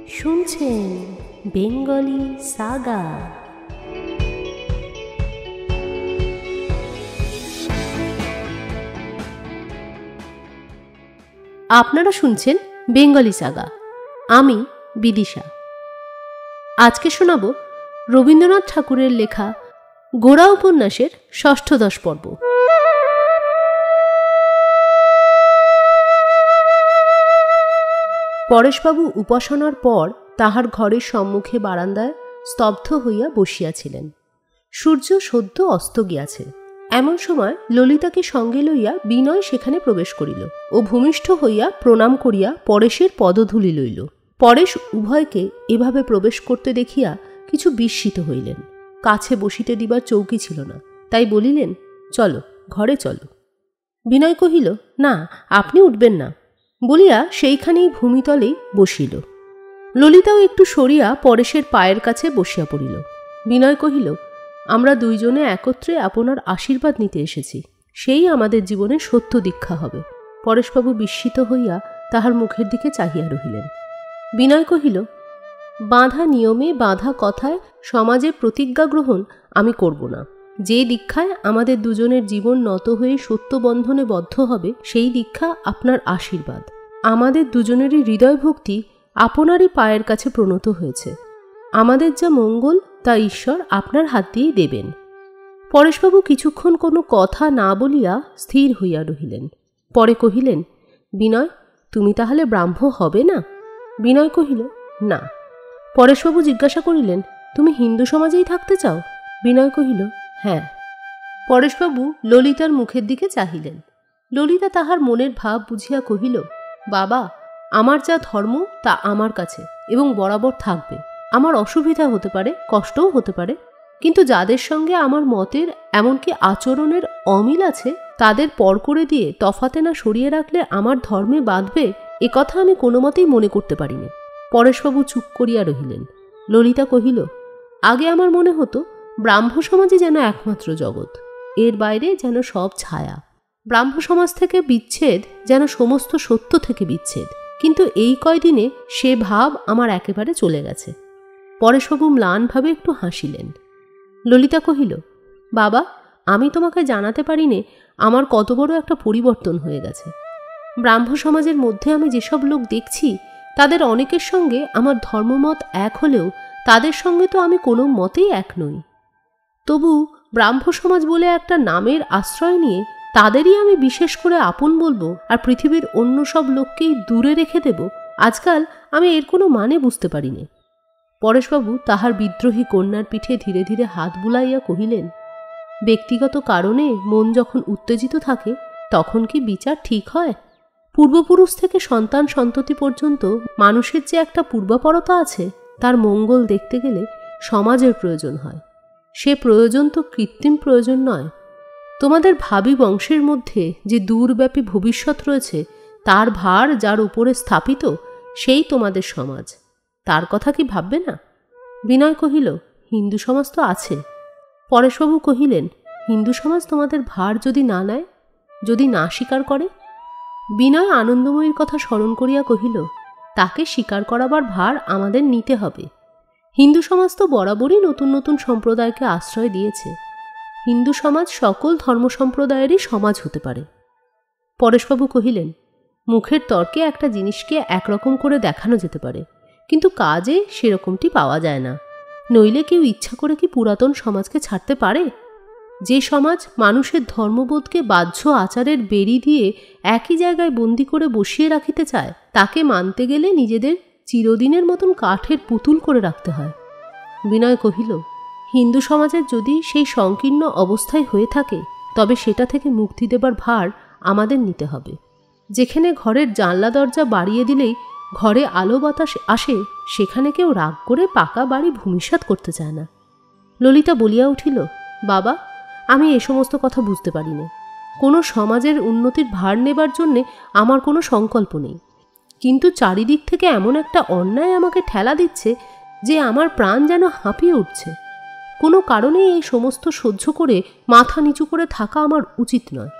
শুনছেন Bengali Saga. আপনারা শুনছেন বেঙ্গলি সাগা। আমি বিদিশা। আজকে শোনাব রবীন্দ্রনাথ ঠাকুরের লেখা গোরা উপন্যাসের ষষ্ঠদশ পর্ব। পরেশবাবু উপাসনার পর তাহার ঘরের সম্মুখে বারান্দায় স্তব্ধ হইয়া বসিয়াছিলেন। সূর্য সদ্য অস্ত গিয়াছে। এমন সময় ললিতাকে সঙ্গে লইয়া বিনয় সেখানে প্রবেশ করিল ও ভূমিষ্ঠ হইয়া প্রণাম করিয়া পরেশের পদধূলি লইল। পরেশ উভয়কে এভাবে প্রবেশ করতে দেখিয়া কিছু বিস্মিত হইলেন। কাছে বসিতে দিবার চৌকি ছিল না, তাই বলিলেন, চলো, ঘরে চলো। বিনয় কহিল, না, আপনি উঠবেন না বলিয়া সেইখানেই ভূমিতলেই বসিল। ললিতাও একটু সরিয়া পরেশের পায়ের কাছে বসিয়া পড়িল। বিনয় কহিল, আমরা দুইজনে একত্রে আপনার আশীর্বাদ নিতে এসেছি, সেই আমাদের জীবনে সত্য দীক্ষা হবে। পরেশবাবু বিস্মিত হইয়া তাহার মুখের দিকে চাহিয়া রহিলেন। বিনয় কহিল, বাঁধা নিয়মে বাঁধা কথায় সমাজে প্রতিজ্ঞা গ্রহণ আমি করব না। যে দীক্ষায় আমাদের দুজনের জীবন নত হয়ে সত্য বন্ধনে বদ্ধ হবে, সেই দীক্ষা আপনার আশীর্বাদ। আমাদের দুজনেরই হৃদয় ভক্তি আপনারই পায়ের কাছে প্রণত হয়েছে। আমাদের যা মঙ্গল তা ঈশ্বর আপনার হাত দিয়েই দেবেন। পরেশবাবু কিছুক্ষণ কোনো কথা না বলিয়া স্থির হইয়া রহিলেন। পরে কহিলেন, বিনয়, তুমি তাহলে ব্রাহ্ম হবে না? বিনয় কহিল, না। পরেশবাবু জিজ্ঞাসা করিলেন, তুমি হিন্দু সমাজেই থাকতে চাও? বিনয় কহিল, হ্যাঁ। পরেশবাবু ললিতার মুখের দিকে চাহিলেন। ললিতা তাহার মনের ভাব বুঝিয়া কহিল, বাবা, আমার যা ধর্ম তা আমার কাছে এবং বরাবর থাকবে। আমার অসুবিধা হতে পারে, কষ্টও হতে পারে, কিন্তু যাদের সঙ্গে আমার মতের এমনকি আচরণের অমিল আছে তাদের পর করে দিয়ে তফাতে না সরিয়ে রাখলে আমার ধর্মে বাঁধবে, এ কথা আমি কোনো মতেই মনে করতে পারিনি। পরেশবাবু চুপ করিয়া রহিলেন। ললিতা কহিল, আগে আমার মনে হতো ব্রাহ্ম সমাজই যেন একমাত্র জগৎ, এর বাইরে যেন সব ছায়া। ব্রাহ্ম সমাজ থেকে বিচ্ছেদ যেন সমস্ত সত্য থেকে বিচ্ছেদ, কিন্তু এই কয়দিনে সে ভাব আমার একেবারে চলে গেছে। পরেশবাবু ম্লানভাবে একটু হাসিলেন। ললিতা কহিল, বাবা, আমি তোমাকে জানাতে পারিনে আমার কত বড় একটা পরিবর্তন হয়ে গেছে। ব্রাহ্ম সমাজের মধ্যে আমি যেসব লোক দেখছি তাদের অনেকের সঙ্গে আমার ধর্মমত এক হলেও তাদের সঙ্গে তো আমি কোনো মতেই এক নই। তবু ব্রাহ্ম সমাজ বলে একটা নামের আশ্রয় নিয়ে তাদেরই আমি বিশেষ করে আপন বলবো আর পৃথিবীর অন্য সব লোককেই দূরে রেখে দেব, আজকাল আমি এর কোনো মানে বুঝতে পারিনি। পরেশবাবু তাহার বিদ্রোহী কন্যার পিঠে ধীরে ধীরে হাত বুলাইয়া কহিলেন, ব্যক্তিগত কারণে মন যখন উত্তেজিত থাকে তখন কি বিচার ঠিক হয়? পূর্বপুরুষ থেকে সন্তান সন্ততি পর্যন্ত মানুষের যে একটা পূর্বাপরতা আছে, তার মঙ্গল দেখতে গেলে সমাজের প্রয়োজন হয়। সে প্রয়োজন তো কৃত্রিম প্রয়োজন নয়। তোমাদের ভাবী বংশের মধ্যে যে দূরব্যাপী ভবিষ্যৎ রয়েছে তার ভার যার উপরে স্থাপিত, সেই তোমাদের সমাজ। তার কথা কি ভাববে না? বিনয় কহিল, হিন্দু সমাজ তো আছে। পরেশবাবু কহিলেন, হিন্দু সমাজ তোমাদের ভার যদি না নেয়, যদি না স্বীকার করে? বিনয় আনন্দময়ীর কথা স্মরণ করিয়া কহিল, তাকে স্বীকার করাবার ভার আমাদের নিতে হবে। হিন্দু সমাজ তো বরাবরই নতুন নতুন সম্প্রদায়কে আশ্রয় দিয়েছে। হিন্দু সমাজ সকল ধর্ম সম্প্রদায়েরই সমাজ হতে পারে। পরেশবাবু কহিলেন, মুখের তর্কে একটা জিনিসকে একরকম করে দেখানো যেতে পারে, কিন্তু কাজে সেরকমটি পাওয়া যায় না। নইলে কেউ ইচ্ছা করে কি পুরাতন সমাজকে ছাড়তে পারে? যে সমাজ মানুষের ধর্মবোধকে বাহ্য আচারের বেড়ি দিয়ে একই জায়গায় বন্দি করে বসিয়ে রাখিতে চায়, তাকে মানতে গেলে নিজেদের চিরদিনের মতন কাঠের পুতুল করে রাখতে হয়। বিনয় কহিল, হিন্দু সমাজের যদি সেই সংকীর্ণ অবস্থায় হয়ে থাকে তবে সেটা থেকে মুক্তি দেবার ভার আমাদের নিতে হবে। যেখানে ঘরের জানলা দরজা বাড়িয়ে দিলেই ঘরে আলো বাতাস আসে, সেখানে কেউ রাগ করে পাকা বাড়ি ভূমিসাৎ করতে চায় না। ললিতা বলিয়া উঠিল, বাবা, আমি এ সমস্ত কথা বুঝতে পারি না। কোনো সমাজের উন্নতির ভার নেবার জন্যে আমার কোনো সংকল্প নেই, কিন্তু চারিদিক থেকে এমন একটা অন্যায় আমাকে ঠেলা দিচ্ছে যে আমার প্রাণ যেন হাঁপিয়ে উঠছে। কোনো কারণেই এই সমস্ত সহ্য করে মাথা নিচু করে থাকা আমার উচিত নয়।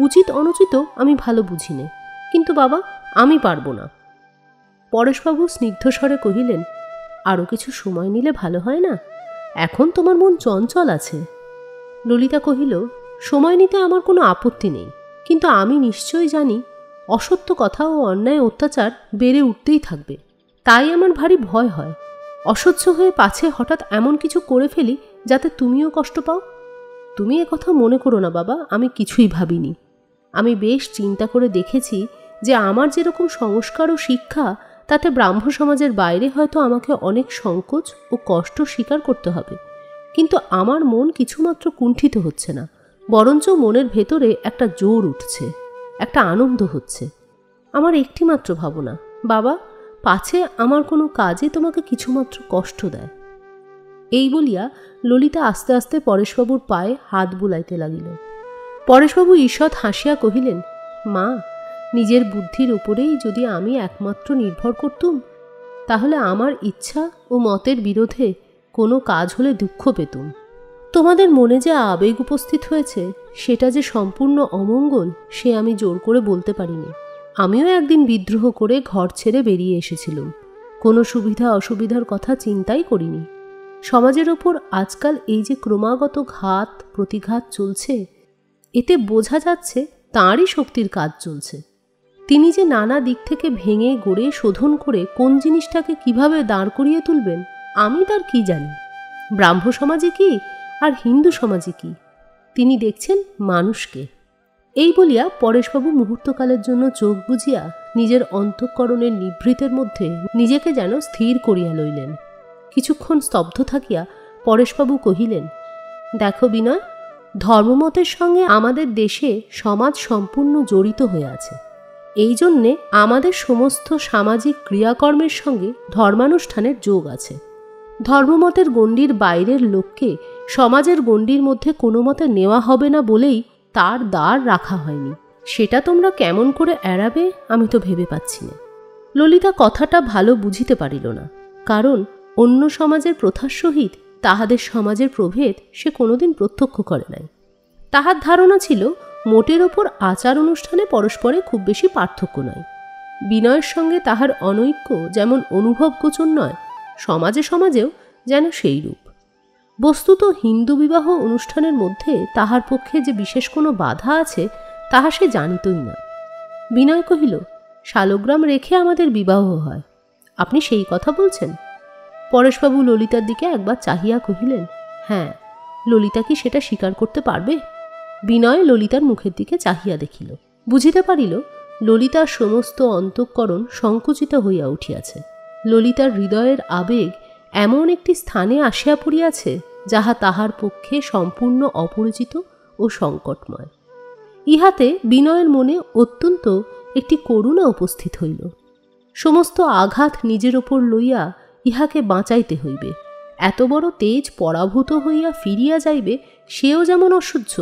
উচিত অনুচিত আমি ভালো বুঝি নে, কিন্তু বাবা, আমি পারবো না। পরেশবাবু স্নিগ্ধস্বরে কহিলেন, আরও কিছু সময় নিলে ভালো হয় না? এখন তোমার মন চঞ্চল আছে। ললিতা কহিল, সময় নিতে আমার কোনো আপত্তি নেই, কিন্তু আমি নিশ্চয়ই জানি অসত্য কথা ও অন্যায় অত্যাচার বেড়ে উঠতেই থাকবে। তাই আমার ভারী ভয় হয়, অসহ্য হয়ে পাছে হঠাৎ এমন কিছু করে ফেলি যাতে তুমিও কষ্ট পাও। তুমি একথা মনে করো না বাবা, আমি কিছুই ভাবিনি। আমি বেশ চিন্তা করে দেখেছি যে আমার যেরকম সংস্কার ও শিক্ষা, তাতে ব্রাহ্ম সমাজের বাইরে হয়তো আমাকে অনেক সংকোচ ও কষ্ট স্বীকার করতে হবে, কিন্তু আমার মন কিছুমাত্র কুণ্ঠিত হচ্ছে না, বরঞ্চ মনের ভেতরে একটা জোর উঠছে, একটা আনন্দ হচ্ছে। আমার একটিমাত্র ভাবনা, বাবা, পাছে আমার কোনো কাজে তোমাকে কিছুমাত্র কষ্ট দেয়। এই বলিয়া ললিতা আস্তে আস্তে পরেশবাবুর পায়ে হাত বুলাইতে লাগিল। পরেশবাবু ঈষৎ হাসিয়া কহিলেন, মা, নিজের বুদ্ধির উপরেই যদি আমি একমাত্র নির্ভর করতুম, তাহলে আমার ইচ্ছা ও মতের বিরোধে কোনো কাজ হলে দুঃখ পেতুম। তোমাদের মনে যে আবেগ উপস্থিত হয়েছে সেটা যে সম্পূর্ণ অমঙ্গল, সে আমি জোর করে বলতে পারিনি। আমিও একদিন বিদ্রোহ করে ঘর ছেড়ে বেরিয়ে এসেছিলাম, কোনো সুবিধা অসুবিধার কথা চিন্তাই করিনি। সমাজের ওপর আজকাল এই যে ক্রমাগত ঘাত প্রতিঘাত চলছে, এতে বোঝা যাচ্ছে তাঁরই শক্তির কাজ চলছে। তিনি যে নানা দিক থেকে ভেঙে গড়ে শোধন করে কোন জিনিসটাকে কিভাবে দাঁড় করিয়ে তুলবেন, আমি তার কি জানি। ব্রাহ্ম সমাজে কি আর হিন্দু সমাজে কি, তিনি দেখছেন মানুষকে। এই বলিয়া পরেশবাবু মুহূর্তকালের জন্য চোখ বুজিয়া নিজের অন্তঃকরণের নিভৃতের মধ্যে নিজেকে যেন স্থির করিয়া লইলেন। কিছুক্ষণ স্তব্ধ থাকিয়া পরেশবাবু কহিলেন, দেখো বিনয়, ধর্মমতের সঙ্গে আমাদের দেশে সমাজ সম্পূর্ণ জড়িত হয়ে আছে। এই জন্যে আমাদের সমস্ত সামাজিক ক্রিয়াকর্মের সঙ্গে ধর্মানুষ্ঠানের যোগ আছে। ধর্মমতের গণ্ডির বাইরের লোককে সমাজের গণ্ডির মধ্যে কোনো মতে নেওয়া হবে না বলেই তার দ্বার রাখা হয়নি। সেটা তোমরা কেমন করে এড়াবে আমি তো ভেবে পাচ্ছি না। ললিতা কথাটা ভালো বুঝিতে পারিল না, কারণ অন্য সমাজের প্রথার সহিত তাহাদের সমাজের প্রভেদ সে কোনোদিন প্রত্যক্ষ করে নাই। তাহার ধারণা ছিল মোটের ওপর আচার অনুষ্ঠানে পরস্পরে খুব বেশি পার্থক্য নয়। বিনয়ের সঙ্গে তাহার অনৈক্য যেমন অনুভবগোচর নয়, সমাজে সমাজেও যেন সেই রূপ। বস্তুত হিন্দু বিবাহ অনুষ্ঠানের মধ্যে তাহার পক্ষে যে বিশেষ কোনো বাধা আছে তাহা সে জানিতই না। বিনয় কহিল, শালগ্রাম রেখে আমাদের বিবাহ হয়, আপনি সেই কথা বলছেন? পরেশবাবু ললিতার দিকে একবার চাহিয়া কহিলেন, হ্যাঁ, ললিতা কি সেটা স্বীকার করতে পারবে? বিনয় ললিতার মুখের দিকে চাহিয়া দেখিল, বুঝিতে পারিল ললিতার সমস্ত অন্তঃকরণ সংকুচিত হইয়া উঠিয়াছে। ললিতার হৃদয়ের আবেগ এমন একটি স্থানে আসিয়া পড়িয়াছে যাহা তাহার পক্ষে সম্পূর্ণ অপরিচিত ও সংকটময়। ইহাতে বিনয়ের মনে অত্যন্ত একটি করুণা উপস্থিত হইল। সমস্ত আঘাত নিজের ওপর লইয়া ইহাকে বাঁচাইতে হইবে। এত বড় তেজ পরাভূত হইয়া ফিরিয়া যাইবে সেও যেমন অসহ্য,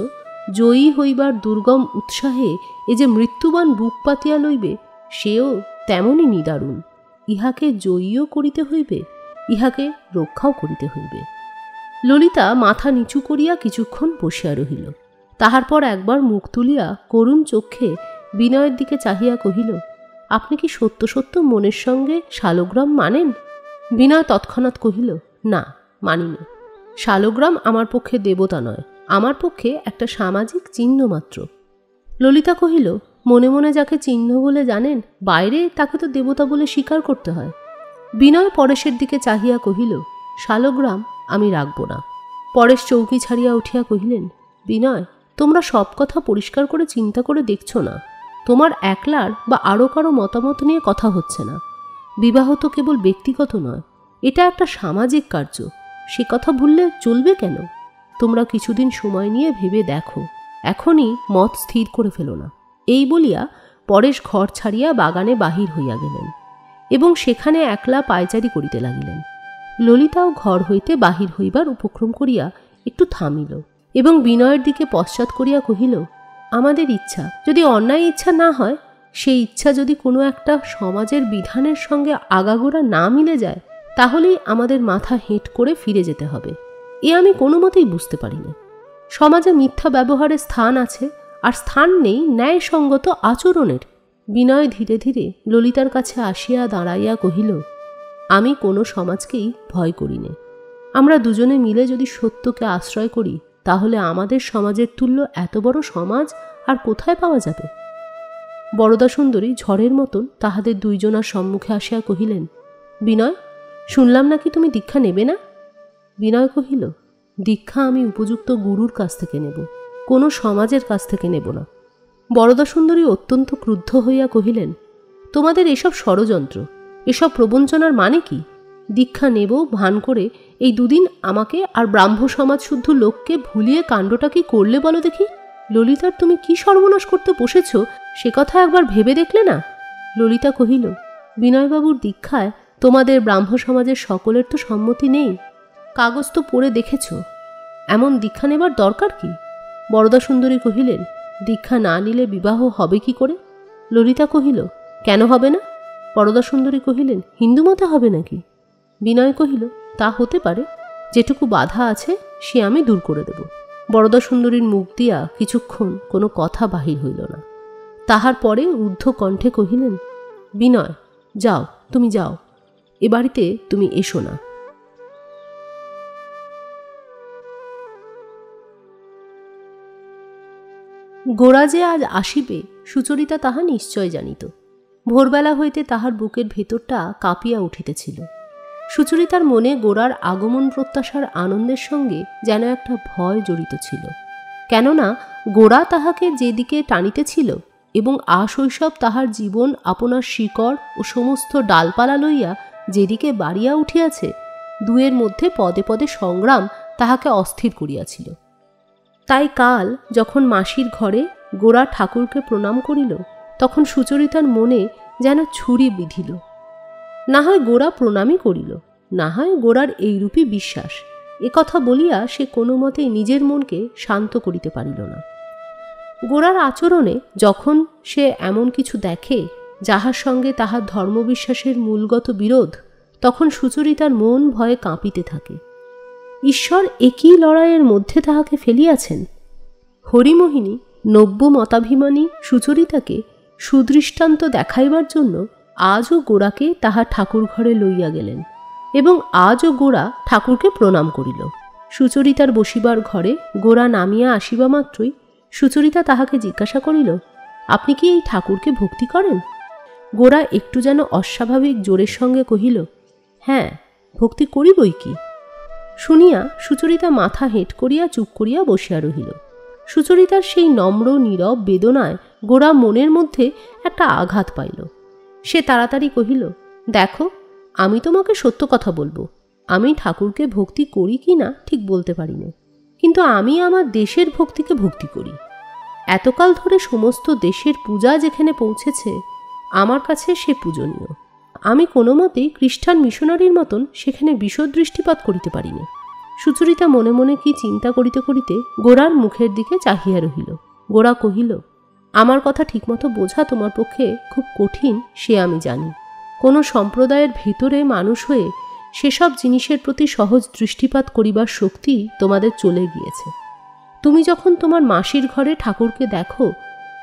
জয়ী হইবার দুর্গম উৎসাহে এ যে মৃত্যুবান বুক পাতিয়া লইবে সেও তেমনই নিদারুণ। ইহাকে জয়ীও করিতে হইবে, ইহাকে রক্ষাও করিতে হইবে। ললিতা মাথা নিচু করিয়া কিছুক্ষণ বসিয়া রহিল। তাহার পর একবার মুখ তুলিয়া করুণ চক্ষে বিনয়ের দিকে চাহিয়া কহিল, আপনি কি সত্য সত্য মনের সঙ্গে শালগ্রাম মানেন? বিনয় তৎক্ষণাৎ কহিল, না, মানি না। শালগ্রাম আমার পক্ষে দেবতা নয়, আমার পক্ষে একটা সামাজিক চিহ্ন মাত্র। ললিতা কহিল, মনে মনে যাকে চিহ্ন বলে জানেন, বাইরে তাকে তো দেবতা বলে স্বীকার করতে হয়। বিনয় পরেশের দিকে চাহিয়া কহিল, শালগ্রাম আমি রাখব না। পরেশ চৌকি ছাড়িয়া উঠিয়া কহিলেন, বিনয়, তোমরা সব কথা পরিষ্কার করে চিন্তা করে দেখছ না। তোমার একলার বা আরও কারো মতামত নিয়ে কথা হচ্ছে না। বিবাহ তো কেবল ব্যক্তিগত নয়, এটা একটা সামাজিক কার্য। সে কথা ভুললে চলবে কেন? তোমরা কিছুদিন সময় নিয়ে ভেবে দেখো, এখনই মত স্থির করে ফেলো না। এই বলিয়া পরেশ ঘর ছাড়িয়া বাগানে বাহির হইয়া গেলেন এবং সেখানে একলা পায়চারি করিতে লাগিলেন। ললিতাও ঘর হইতে বাহির হইবার উপক্রম করিয়া একটু থামিল এবং বিনয়ের দিকে পশ্চাৎ করিয়া কহিল, আমাদের ইচ্ছা যদি অন্যায় ইচ্ছা না হয়, সেই ইচ্ছা যদি কোনো একটা সমাজের বিধানের সঙ্গে আগাগোড়া না মিলে যায়, তাহলেই আমাদের মাথা হেঁট করে ফিরে যেতে হবে। এ আমি কোনো মতেই বুঝতে পারি না। সমাজে মিথ্যা ব্যবহারের স্থান আছে, আর স্থান নেই ন্যায়সঙ্গত আচরণের। বিনয় ধীরে ধীরে ললিতার কাছে আসিয়া দাঁড়াইয়া কহিল, আমি কোনো সমাজকেই ভয় করি নে। আমরা দুজনে মিলে যদি সত্যকে আশ্রয় করি, তাহলে আমাদের সমাজের তুল্য এত বড় সমাজ আর কোথায় পাওয়া যাবে? বরদাসুন্দরী ঝড়ের মতন তাহাদের দুইজনার সম্মুখে আসিয়া কহিলেন, বিনয়, শুনলাম নাকি তুমি দীক্ষা নেবে না? বিনয় কহিল, দীক্ষা আমি উপযুক্ত গুরুর কাছ থেকে নেব, কোনো সমাজের কাছ থেকে নেব না। বরদাসুন্দরী অত্যন্ত ক্রুদ্ধ হইয়া কহিলেন, তোমাদের এসব ষড়যন্ত্র, এসব প্রবঞ্চনার মানে কি? দীক্ষা নেব ভান করে এই দুদিন আমাকে আর ব্রাহ্ম সমাজ শুদ্ধ লোককে ভুলিয়ে কাণ্ডটা কি করলে বলো দেখি? ললিতার তুমি কি সর্বনাশ করতে বসেছ সে কথা একবার ভেবে দেখলে না? ললিতা কহিল, বিনয়বাবুর দীক্ষায় তোমাদের ব্রাহ্ম সমাজের সকলের তো সম্মতি নেই। কাগজ তো পড়ে দেখেছ, এমন দীক্ষা নেবার দরকার কি? বরদাসুন্দরী কহিলেন, দীক্ষা না নিলে বিবাহ হবে কি করে? ললিতা কহিল, কেন হবে না? বরদাসুন্দরী কহিলেন, হিন্দু মতে হবে নাকি? বিনয় কহিল, তা হতে পারে, যেটুকু বাধা আছে সে আমি দূর করে দেব। বরদাসুন্দরীর মুখ দিয়া কিছুক্ষণ কোনো কথা বাহির হইল না। তাহার পরে রুদ্ধ কণ্ঠে কহিলেন, বিনয়, যাও, তুমি যাও, এ বাড়িতে তুমি এসো না। গোরা যে আজ আসিবে সুচরিতা তাহা নিশ্চয় জানিত। ভোরবেলা হইতে তাহার বুকের ভেতরটা কাঁপিয়া উঠিতেছিল। সুচরিতার মনে গোরার আগমন প্রত্যাশার আনন্দের সঙ্গে যেন একটা ভয় জড়িত ছিল। কেননা গোরা তাহাকে যেদিকে টানিতেছিল এবং আশৈশব তাহার জীবন আপনার শিকড় ও সমস্ত ডালপালা লইয়া যেদিকে বাড়িয়া উঠিয়াছে, দুয়ের মধ্যে পদে পদে সংগ্রাম তাহাকে অস্থির করিয়াছিল। তাই কাল যখন মাসির ঘরে গোরা ঠাকুরকে প্রণাম করিল, তখন সুচরিতার মনে যেন ছুরি বিঁধিল। না হয় গোরা প্রণামই করিল, না হয় গোরার এইরূপই বিশ্বাস, একথা বলিয়া সে কোনো মতেই নিজের মনকে শান্ত করিতে পারিল না। গোরার আচরণে যখন সে এমন কিছু দেখে যাহার সঙ্গে তাহার ধর্মবিশ্বাসের মূলগত বিরোধ, তখন সুচরিতার মন ভয়ে কাঁপিতে থাকে। ঈশ্বর একই লড়াইয়ের মধ্যে তাহাকে ফেলিয়াছেন। হরিমোহিনী নব্য মতাভিমানী সুচরিতাকে সুদৃষ্টান্ত দেখাইবার জন্য আজও গোরাকে তাহার ঠাকুর ঘরে লইয়া গেলেন এবং আজও গোরা ঠাকুরকে প্রণাম করিল। সুচরিতার বসিবার ঘরে গোরা নামিয়া আসিবা মাত্রই সুচরিতা তাহাকে জিজ্ঞাসা করিল, আপনি কি এই ঠাকুরকে ভক্তি করেন? গোরা একটু যেন অস্বাভাবিক জোরের সঙ্গে কহিল, হ্যাঁ, ভক্তি করি বই কি। শুনিয়া সুচরিতা মাথা হেঁট করিয়া চুপ করিয়া বসিয়া রহিল। সুচরিতার সেই নম্র নীরব বেদনায় গোরা মনের মধ্যে একটা আঘাত পাইল। সে তাড়াতাড়ি কহিল, দেখো, আমি তোমাকে সত্য কথা বলবো, আমি ঠাকুরকে ভক্তি করি কি না ঠিক বলতে পারি না, কিন্তু আমি আমার দেশের ভক্তিকে ভক্তি করি। এতকাল ধরে সমস্ত দেশের পূজা যেখানে পৌঁছেছে, আমার কাছে সে পূজনীয়। আমি কোনো মতেই খ্রিস্টান মিশনারির মতন সেখানে বিশদ দৃষ্টিপাত করিতে পারি না। সুচরিতা মনে মনে কি চিন্তা করিতে করিতে গোরার মুখের দিকে চাহিয়া রহিল। গোরা কহিল, আমার কথা ঠিকমতো বোঝা তোমার পক্ষে খুব কঠিন, সে আমি জানি। কোনো সম্প্রদায়ের ভিতরে মানুষ হয়ে সেসব জিনিসের প্রতি সহজ দৃষ্টিপাত করিবার শক্তি তোমাদের চলে গিয়েছে। তুমি যখন তোমার মাসির ঘরে ঠাকুরকে দেখো,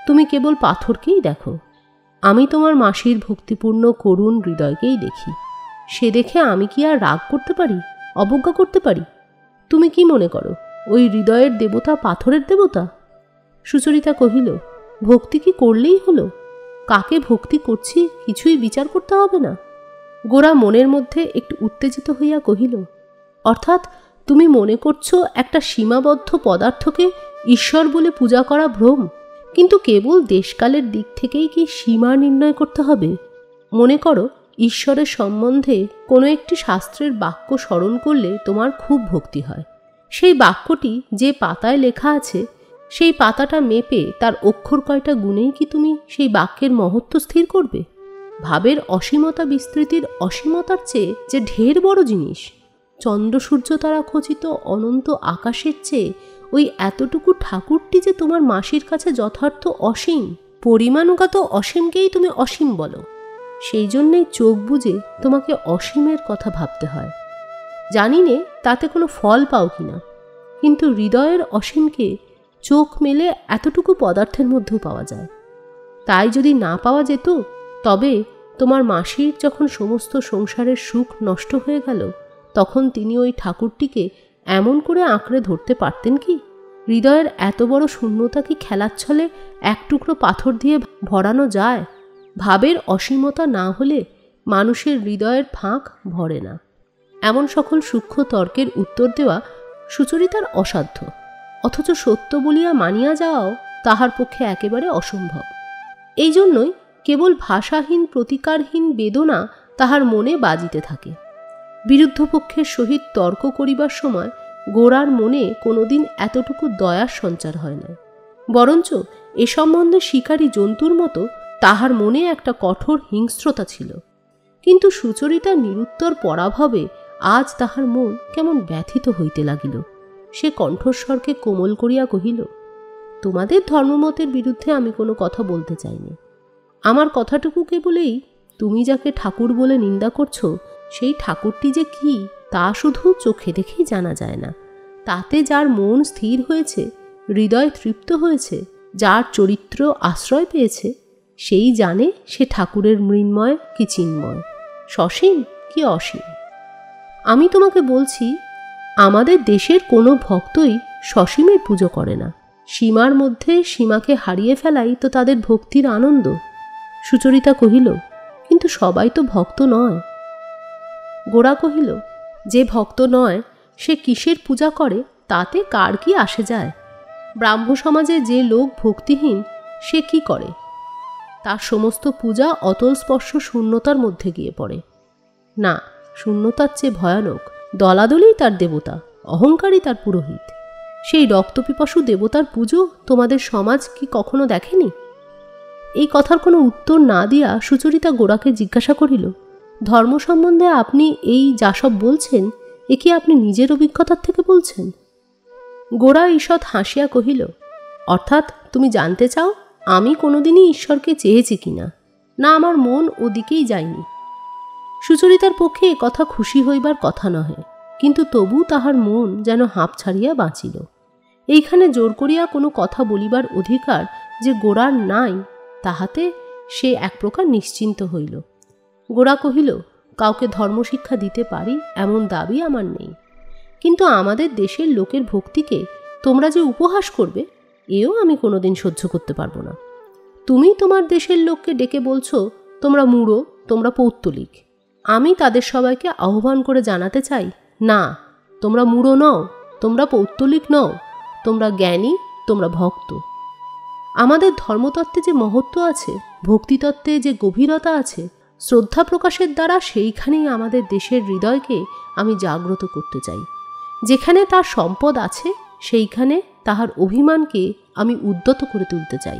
তুমি কেবল পাথরকেই দেখো। আমি তোমার মাসির ভক্তিপূর্ণ করুণ হৃদয়কেই দেখি। সে দেখে আমি কি আর রাগ করতে পারি, অবজ্ঞা করতে পারি? তুমি কি মনে করো ওই হৃদয়ের দেবতা পাথরের দেবতা? সুচরিতা কহিল, ভক্তি কি করলেই হলো? কাকে ভক্তি করছি কিছুই বিচার করতে হবে না? গোরা মনের মধ্যে একটু উত্তেজিত হইয়া কহিল, অর্থাৎ তুমি মনে করছো একটা সীমাবদ্ধ পদার্থকে ঈশ্বর বলে পূজা করা ভ্রম? কিন্তু কেবল দেশকালের দিক থেকেই কি সীমা নির্ণয় করতে হবে? মনে করো, ঈশ্বরের সম্বন্ধে কোনো একটি শাস্ত্রের বাক্য স্মরণ করলে তোমার খুব ভক্তি হয়। সেই বাক্যটি যে পাতায় লেখা আছে, সেই পাতাটা মেপে তার অক্ষর কয়টা গুণেই কি তুমি সেই বাক্যের মহত্ব স্থির করবে? ভাবের অসীমতা বিস্তৃতির অসীমতার চেয়ে যে ঢের বড় জিনিস। চন্দ্র সূর্য তারা খচিত অনন্ত আকাশের চেয়ে ওই এতটুকু ঠাকুরটি যে তোমার মাসির কাছে যথার্থ অসীম, পরিমাণগত অসীমকেই তুমি অসীম বলো। সেই জন্যেই চোখ বুজে তোমাকে অসীমের কথা ভাবতে হয়। জানি নে তাতে কোনো ফল পাও কিনা, কিন্তু হৃদয়ের অসীমকে চোখ মেলে এতটুকু পদার্থের মধ্যেও পাওয়া যায়। তাই যদি না পাওয়া যেত, তবে তোমার মাসির যখন সমস্ত সংসারের সুখ নষ্ট হয়ে গেল, তখন তিনি ওই ঠাকুরটিকে এমন করে আঁকড়ে ধরতে পারতেন কি? হৃদয়ের এত বড় শূন্যতা কি খেলার ছলে এক টুকরো পাথর দিয়ে ভরানো যায়? ভাবের অসীমতা না হলে মানুষের হৃদয়ের ফাঁক ভরে না। এমন সকল সূক্ষ্ম তর্কের উত্তর দেওয়া সুচরিতার অসাধ্য, অথচ সত্য বলিয়া মানিয়া যাওয়াও তাহার পক্ষে একেবারে অসম্ভব। এই জন্যই কেবল ভাষাহীন প্রতিকারহীন বেদনা তাহার মনে বাজিতে থাকে। বিরুদ্ধ পক্ষের সহিত তর্ক করিবার সময় গোরার মনে কোনোদিন এতটুকু দয়ার সঞ্চার হয় না, বরঞ্চ এ সম্বন্ধে শিকারী জন্তুর মতো তাহার মনে একটা কঠোর হিংস্রতা ছিল। কিন্তু সুচরিতার নিরুত্তর পরাভবে আজ তাহার মন কেমন ব্যথিত হইতে লাগিল। সে কণ্ঠস্বরকে কোমল করিয়া কহিল, তোমাদের ধর্মমতের বিরুদ্ধে আমি কোনো কথা বলতে চাইনি। আমার কথাটুকু কেবলেই, তুমি যাকে ঠাকুর বলে নিন্দা করছো, সেই ঠাকুরটি যে কি তা শুধু চোখে দেখেই জানা যায় না। তাতে যার মন স্থির হয়েছে, হৃদয় তৃপ্ত হয়েছে, যার চরিত্র আশ্রয় পেয়েছে, সেই জানে সে ঠাকুরের মৃন্ময় কি চিন্ময়, সসীম কি অসীম। আমি তোমাকে বলছি, আমাদের দেশের কোনো ভক্তই সসীমের পুজো করে না। সীমার মধ্যে সীমাকে হারিয়ে ফেলাই তো তাদের ভক্তির আনন্দ। সুচরিতা কহিল, কিন্তু সবাই তো ভক্ত নয়। গোরা কহিল, যে ভক্ত নয় সে কিসের পূজা করে তাতে কার কি আসে যায়? ব্রাহ্ম সমাজে যে লোক ভক্তিহীন সে কি করে? তার সমস্ত পূজা অতল স্পর্শ শূন্যতার মধ্যে গিয়ে পড়ে। না, শূন্যতার চেয়ে ভয়ানক দলাদলেই তার দেবতা, অহংকারী তার পুরোহিত। সেই রক্তপিপাসু দেবতার পুজো তোমাদের সমাজ কি কখনো দেখেনি? এই কথার কোনো উত্তর না দিয়া সুচরিতা গোরাকে জিজ্ঞাসা করিল, ধর্ম সম্বন্ধে আপনি এই যা সব বলছেন, এ কি আপনি নিজের অভিজ্ঞতার থেকে বলছেন? গোরা ঈষৎ হাসিয়া কহিল, অর্থাৎ তুমি জানতে চাও আমি কোনোদিনই ঈশ্বরকে চেয়েছি কিনা? না, আমার মন ওদিকেই যায়নি। সুচরিতার পক্ষে এ কথা খুশি হইবার কথা নহে, কিন্তু তবু তাহার মন যেন হাঁপ ছাড়িয়া বাঁচিল। এইখানে জোর করিয়া কোনো কথা বলিবার অধিকার যে গোরার নাই, তাহাতে সে এক প্রকার নিশ্চিন্ত হইল। গোরা কহিল, কাউকে ধর্মশিক্ষা দিতে পারি এমন দাবি আমার নেই, কিন্তু আমাদের দেশের লোকের ভক্তিকে তোমরা যে উপহাস করবে, এও আমি কোনোদিন সহ্য করতে পারবো না। তুমি তোমার দেশের লোককে ডেকে বলছো তোমরা মূঢ়, তোমরা পৌত্তলিক। আমি তাদের সবাইকে আহ্বান করে জানাতে চাই, না, তোমরা মূঢ় নও, তোমরা পৌত্তলিক নও, তোমরা জ্ঞানী, তোমরা ভক্ত। আমাদের ধর্মতত্ত্বে যে মহত্ব আছে, ভক্তিতত্ত্বে যে গভীরতা আছে, শ্রদ্ধা প্রকাশের দ্বারা সেইখানেই আমাদের দেশের হৃদয়কে আমি জাগ্রত করতে চাই। যেখানে তার সম্পদ আছে সেইখানে তাহার অভিমানকে আমি উদ্যত করে তুলতে চাই।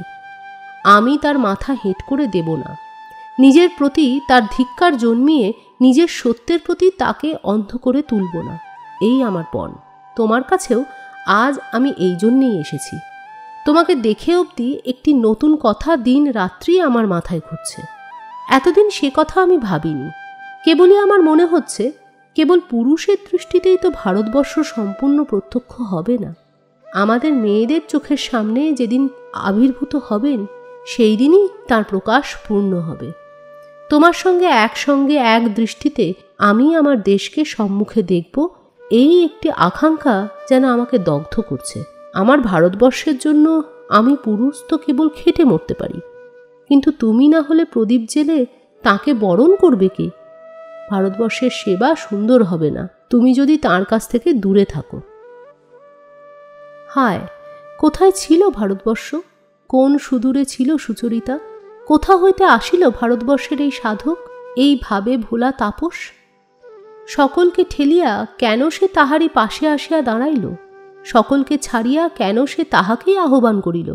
আমি তার মাথা হেঁট করে দেব না। নিজের প্রতি তার ধিক্কার জন্মিয়ে নিজের সত্যের প্রতি তাকে অন্ধ করে তুলব না। এই আমার পণ। তোমার কাছেও আজ আমি এই জন্যেই এসেছি। তোমাকে দেখে অবধি একটি নতুন কথা দিন রাত্রি আমার মাথায় ঘুরছে। এতদিন সে কথা আমি ভাবিনি। কেবলই আমার মনে হচ্ছে, কেবল পুরুষের দৃষ্টিতেই তো ভারতবর্ষ সম্পূর্ণ প্রত্যক্ষ হবে না। আমাদের মেয়েদের চোখের সামনে যেদিন আবির্ভূত হবেন, সেই দিনই তার প্রকাশ পূর্ণ হবে। তোমার সঙ্গে একসঙ্গে এক দৃষ্টিতে আমি আমার দেশকে সম্মুখে দেখব, এই একটি আকাঙ্ক্ষা যেন আমাকে দগ্ধ করছে। আমার ভারতবর্ষের জন্য আমি পুরুষ তো কেবল খেটে মরতে পারি, কিন্তু তুমি না হলে প্রদীপ জেলে তাকে বরণ করবে কে? ভারতবর্ষের সেবা সুন্দর হবে না তুমি যদি তার কাছ থেকে দূরে থাকো। হায়, কোথায় ছিল ভারতবর্ষ? কোন সুদূরে ছিল সুচরিতা? কোথা হইতে আসিল ভারতবর্ষের এই সাধক, এই ভাবে ভোলা তাপস? সকলকে ঠেলিয়া কেন সে তাহারই পাশে আসিয়া দাঁড়াইল? সকলকে ছাড়িয়া কেন সে তাহাকেই আহ্বান করিল?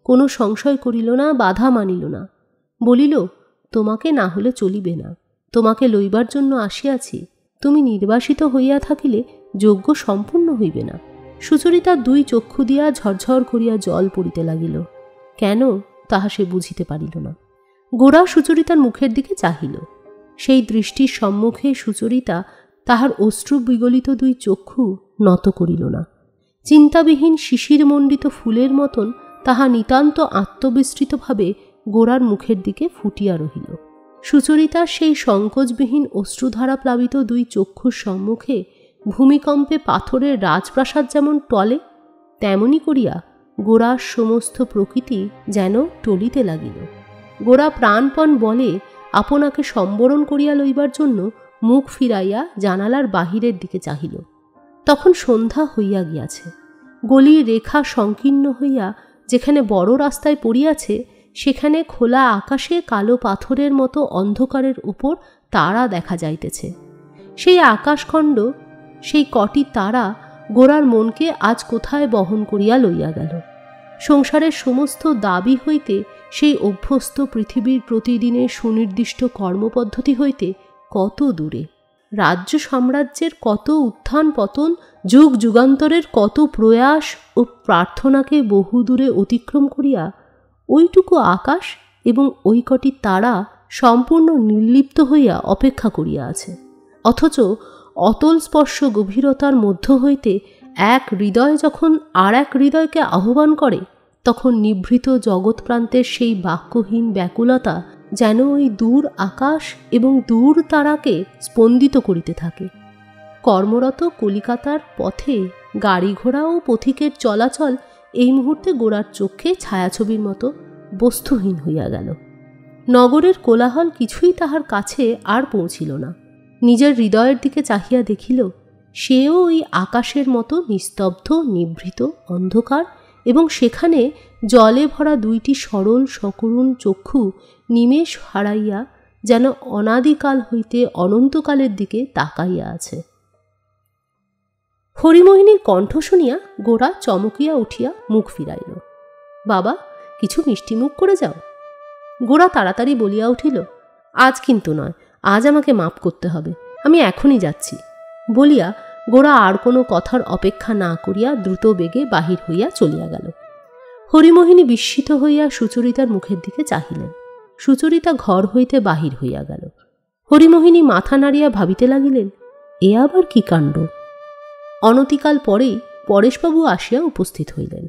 কোনো সংশয় করিল না, বাধা মানিল না। বলিল, তোমাকে না হলে চলিবে না, তোমাকে লইবার জন্য আসিয়াছি। তুমি নির্বাসিত হইয়া থাকিলে যজ্ঞ সম্পূর্ণ হইবে না। সুচরিতার দুই চক্ষু দিয়া ঝরঝর করিয়া জল পড়িতে লাগিল। কেন তাহা সে বুঝিতে পারিল না। গোরা সুচরিতার মুখের দিকে চাহিল। সেই দৃষ্টির সম্মুখে সুচরিতা তাহার অশ্রু বিগলিত দুই চক্ষু নত করিল না। চিন্তাবিহীন শিশিরমণ্ডিত ফুলের মতন তাহা নিতান্ত আত্মবিস্তৃতভাবে গোরার মুখের দিকে ফুটিয়া রহিল। সুচরিতার সেই সংকোচবিহীন অশ্রুধারা প্লাবিত দুই চক্ষুর সম্মুখে ভূমিকম্পে পাথরের রাজপ্রাসাদ যেমন টলে, তেমনি করিয়া গোরার সমস্ত প্রকৃতি যেন টলিতে লাগিল। গোরা প্রাণপণ বলে আপনাকে সম্বরণ করিয়া লইবার জন্য মুখ ফিরাইয়া জানালার বাহিরের দিকে চাহিল। তখন সন্ধ্যা হইয়া গিয়াছে। গলির রেখা সংকীর্ণ হইয়া যেখানে বড় রাস্তায় পড়িয়াছে, সেখানে খোলা আকাশে কালো পাথরের মতো অন্ধকারের উপর তারা দেখা যাইতেছে। সেই আকাশখণ্ড, সেই কটি তারা গোরার মনকে আজ কোথায় বহন করিয়া লইয়া গেল। সংসারের সমস্ত দাবি হইতে, সেই অভ্যস্ত পৃথিবীর প্রতিদিনের সুনির্দিষ্ট কর্মপদ্ধতি হইতে কত দূরে। রাজ্য সাম্রাজ্যের কত উত্থান পতন, যুগ যুগান্তরের কত প্রয়াস ও প্রার্থনাকে বহু দূরে অতিক্রম করিয়া ওইটুকু আকাশ এবং ওই কটি তারা সম্পূর্ণ নির্লিপ্ত হইয়া অপেক্ষা করিয়া আছে। অথচ অতল স্পর্শ গভীরতার মধ্য হইতে এক হৃদয় যখন আর এক হৃদয়কে আহ্বান করে, তখন নিভৃত জগৎপ্রান্তের সেই বাক্যহীন ব্যাকুলতা যেন ওই দূর আকাশ এবং দূর তারাকে স্পন্দিত করিতে থাকে। কর্মরত কলিকাতার পথে গাড়ি ঘোড়া ও পথিকের চলাচল এই মুহূর্তে গোরার চোখে ছায়াছবির মতো বস্তুহীন হইয়া গেল। নগরের কোলাহল কিছুই তাহার কাছে আর পৌঁছিল না। নিজের হৃদয়ের দিকে চাহিয়া দেখিল, সেও ওই আকাশের মতো নিস্তব্ধ, নিভৃত, অন্ধকার, এবং সেখানে জলে ভরা দুইটি সরল সকরুণ চক্ষু নিমেষ হারাইয়া যেন অনাদিকাল হইতে অনন্তকালের দিকে তাকাইয়া আছে। হরিমোহিনীর কণ্ঠ শুনিয়া গোরা চমকিয়া উঠিয়া মুখ ফিরাইল। বাবা, কিছু মিষ্টিমুখ করে যাও। গোরা তাড়াতাড়ি বলিয়া উঠিল, আজ কিন্তু নয়, আজ আমাকে মাপ করতে হবে, আমি এখনই যাচ্ছি। বলিয়া গোরা আর কোনো কথার অপেক্ষা না করিয়া দ্রুত বেগে বাহির হইয়া চলিয়া গেল। হরিমোহিনী বিস্মিত হইয়া সুচরিতার মুখের দিকে চাহিলেন। সুচরিতা ঘর হইতে বাহির হইয়া গেল। হরিমোহিনী মাথা নাড়িয়া ভাবিতে লাগিলেন, এ আবার কি কাণ্ড। অনতিকাল পরেই পরেশবাবু আসিয়া উপস্থিত হইলেন।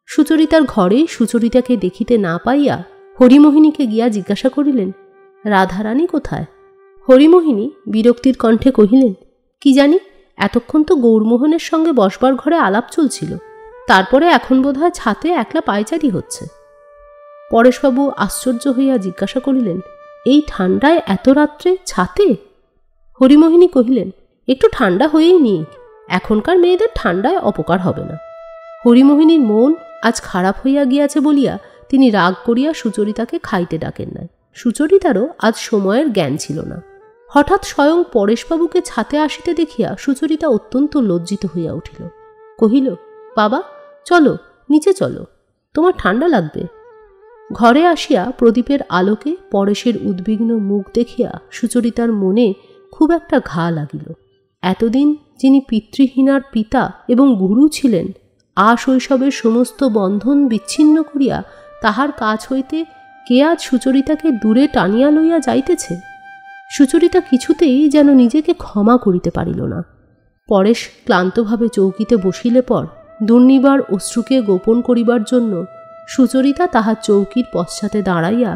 সুচরিতার ঘরে সুচরিতাকে দেখিতে না পাইয়া হরিমোহিনীকে গিয়া জিজ্ঞাসা করিলেন, রাধারানী কোথায়? হরিমোহিনী বিরক্তির কণ্ঠে কহিলেন, কি জানি, এতক্ষণ তো গৌরমোহনের সঙ্গে বসবার ঘরে আলাপ চলছিল, তারপরে এখন বোধহয় ছাতে একলা পায়চারি হচ্ছে। পরেশবাবু আশ্চর্য হইয়া জিজ্ঞাসা করিলেন, এই ঠান্ডায় এত রাত্রে ছাতে? হরিমোহিনী কহিলেন, একটু ঠান্ডা হয়েই নিক, এখনকার মেয়েদের ঠান্ডায় অপকার হবে না। হরিমোহিনীর মন আজ খারাপ হইয়া গিয়াছে বলিয়া তিনি রাগ করিয়া সুচরিতাকে খাইতে ডাকেন নাই। সুচরিতারও আজ সময়ের জ্ঞান ছিল না। হঠাৎ স্বয়ং পরেশবাবুকে ছাতে আসিতে দেখিয়া সুচরিতা অত্যন্ত লজ্জিত হইয়া উঠিল। কহিল, বাবা চলো, নিচে চলো, তোমার ঠান্ডা লাগবে। ঘরে আসিয়া প্রদীপের আলোকে পরেশের উদ্বিগ্ন মুখ দেখিয়া সুচরিতার মনে খুব একটা ঘা লাগিল। এতদিন যিনি পিতৃহীনার পিতা এবং গুরু ছিলেন, আশৈশবের সমস্ত বন্ধন বিচ্ছিন্ন করিয়া তাহার কাছ হইতে কে আজ সুচরিতাকে দূরে টানিয়া লইয়া যাইতেছে। সুচরিতা কিছুতেই যেন নিজেকে ক্ষমা করিতে পারিল না। পরেশ ক্লান্তভাবে চৌকিতে বসিলে পর দুর্নিবার অশ্রুকে গোপন করিবার জন্য সুচরিতা তাহার চৌকির পশ্চাতে দাঁড়াইয়া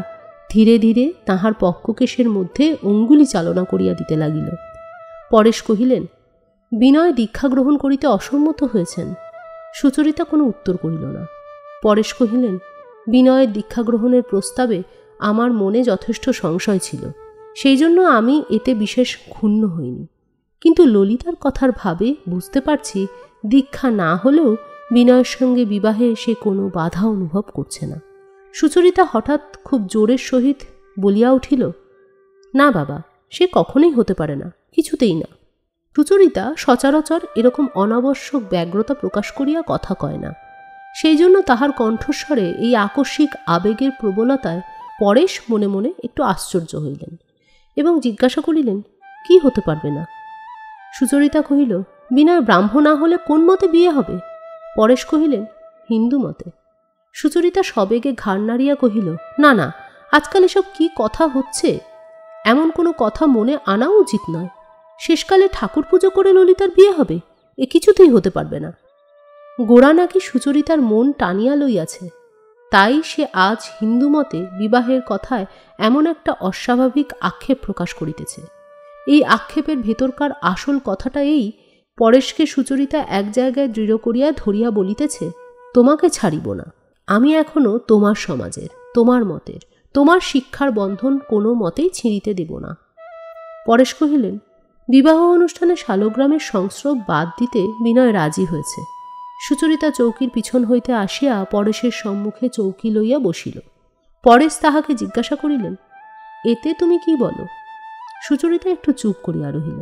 ধীরে ধীরে তাহার পক্ষকেশের মধ্যে অঙ্গুলি চালনা করিয়া দিতে লাগিল। পরেশ কহিলেন, বিনয় দীক্ষা গ্রহণ করিতে অসম্মত হয়েছেন। সুচরিতা কোনো উত্তর করিল না। পরেশ কহিলেন, বিনয়ের দীক্ষা গ্রহণের প্রস্তাবে আমার মনে যথেষ্ট সংশয় ছিল, সেই জন্য আমি এতে বিশেষ ক্ষুণ্ণ হইনি, কিন্তু ললিতার কথার ভাবে বুঝতে পারছি দীক্ষা না হলেও বিনয়ের সঙ্গে বিবাহে সে কোনো বাধা অনুভব করছে না। সুচরিতা হঠাৎ খুব জোরের সহিত বলিয়া উঠিল, না বাবা, সে কখনোই হতে পারে না, কিছুতেই না। সুচরিতা সচরাচর এরকম অনাবশ্যক ব্যগ্রতা প্রকাশ করিয়া কথা কয় না, সেই জন্য তাহার কণ্ঠস্বরে এই আকস্মিক আবেগের প্রবলতায় পরেশ মনে মনে একটু আশ্চর্য হইলেন এবং জিজ্ঞাসা করিলেন, কি হতে পারবে না? সুচরিতা কহিল, বিনয় ব্রাহ্ম না হলে কোন মতে বিয়ে হবে? পরেশ কহিলেন, হিন্দু মতে। সুচরিতা সবেগে ঘাড় নাড়িয়া কহিল, না না, আজকাল এসব কি কথা হচ্ছে, এমন কোনো কথা মনে আনা উচিত নয়। শেষকালে ঠাকুর পুজো করে ললিতার বিয়ে হবে, এ কিছুতেই হতে পারবে না। গোরা নাকি সুচরিতার মন টানিয়া লইয়াছে। তাই সে আজ হিন্দু মতে বিবাহের কথায় এমন একটা অস্বাভাবিক আক্ষেপ প্রকাশ করিতেছে। এই আক্ষেপের ভেতরকার আসল কথাটা এই, পরেশকে সুচরিতা এক জায়গায় দৃঢ় করিয়া ধরিয়া বলিতেছে, তোমাকে ছাড়িব না, আমি এখনো তোমার সমাজের, তোমার মতের, তোমার শিক্ষার বন্ধন কোনো মতেই ছিঁড়িতে দেব না। পরেশ কহিলেন, বিবাহ অনুষ্ঠানে শালগ্রামের সংস্রব বাদ দিতে বিনয় রাজি হয়েছে। সুচরিতা চৌকির পিছন হইতে আসিয়া পরেশের সম্মুখে চৌকি লইয়া বসিল। পরেশ তাহাকে জিজ্ঞাসা করিলেন, এতে তুমি কি বলো? সুচরিতা একটু চুপ করিয়া রহিল।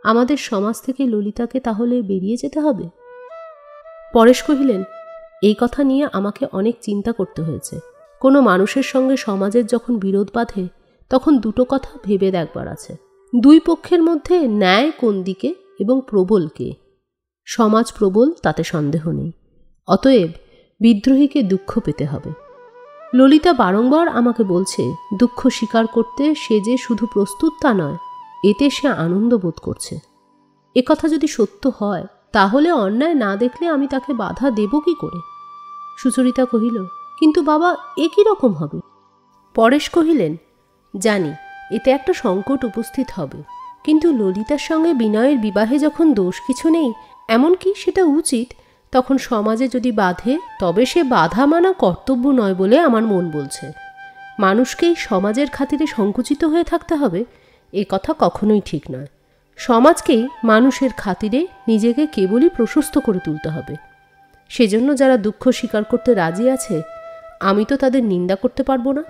আমাদের সমাজ থেকে ললিতাকে তাহলে বেরিয়ে যেতে হবে? পরেশ কহিলেন, এই কথা নিয়ে আমাকে অনেক চিন্তা করতে হয়েছে। কোনো মানুষের সঙ্গে সমাজের যখন বিরোধ বাঁধে তখন দুটো কথা ভেবে দেখবার আছে। দুই পক্ষের মধ্যে ন্যায় কোন দিকে এবং প্রবল কে? সমাজ প্রবল, তাতে সন্দেহ নেই। অতএব বিদ্রোহীকে দুঃখ পেতে হবে। ললিতা বারংবার আমাকে বলছে দুঃখ স্বীকার করতে সে যে শুধু প্রস্তুত তা নয়, এতে সে আনন্দ বোধ করছে। একথা যদি সত্য হয় তাহলে অন্যায় না দেখলে আমি তাকে বাধা দেব কি করে? সুচরিতা কহিল, কিন্তু বাবা, এ কি রকম হবে? পরেশ কহিলেন, জানি এতে একটা সংকট উপস্থিত হবে, কিন্তু ললিতার সঙ্গে বিনয়ের বিবাহে যখন দোষ কিছু নেই, এমনকি সেটা উচিত, তখন সমাজে যদি বাধে তবে সে বাধা মানা কর্তব্য নয় বলে আমার মন বলছে। মানুষকেই সমাজের খাতিরে সংকুচিত হয়ে থাকতে হবে, এ কথা কখনোই ঠিক নয়। সমাজকেই মানুষের খাতিরে নিজেকে কেবলই প্রশস্ত করে তুলতে হবে। সেজন্য যারা দুঃখ স্বীকার করতে রাজি আছে, আমি তো তাদের নিন্দা করতে পারবো না।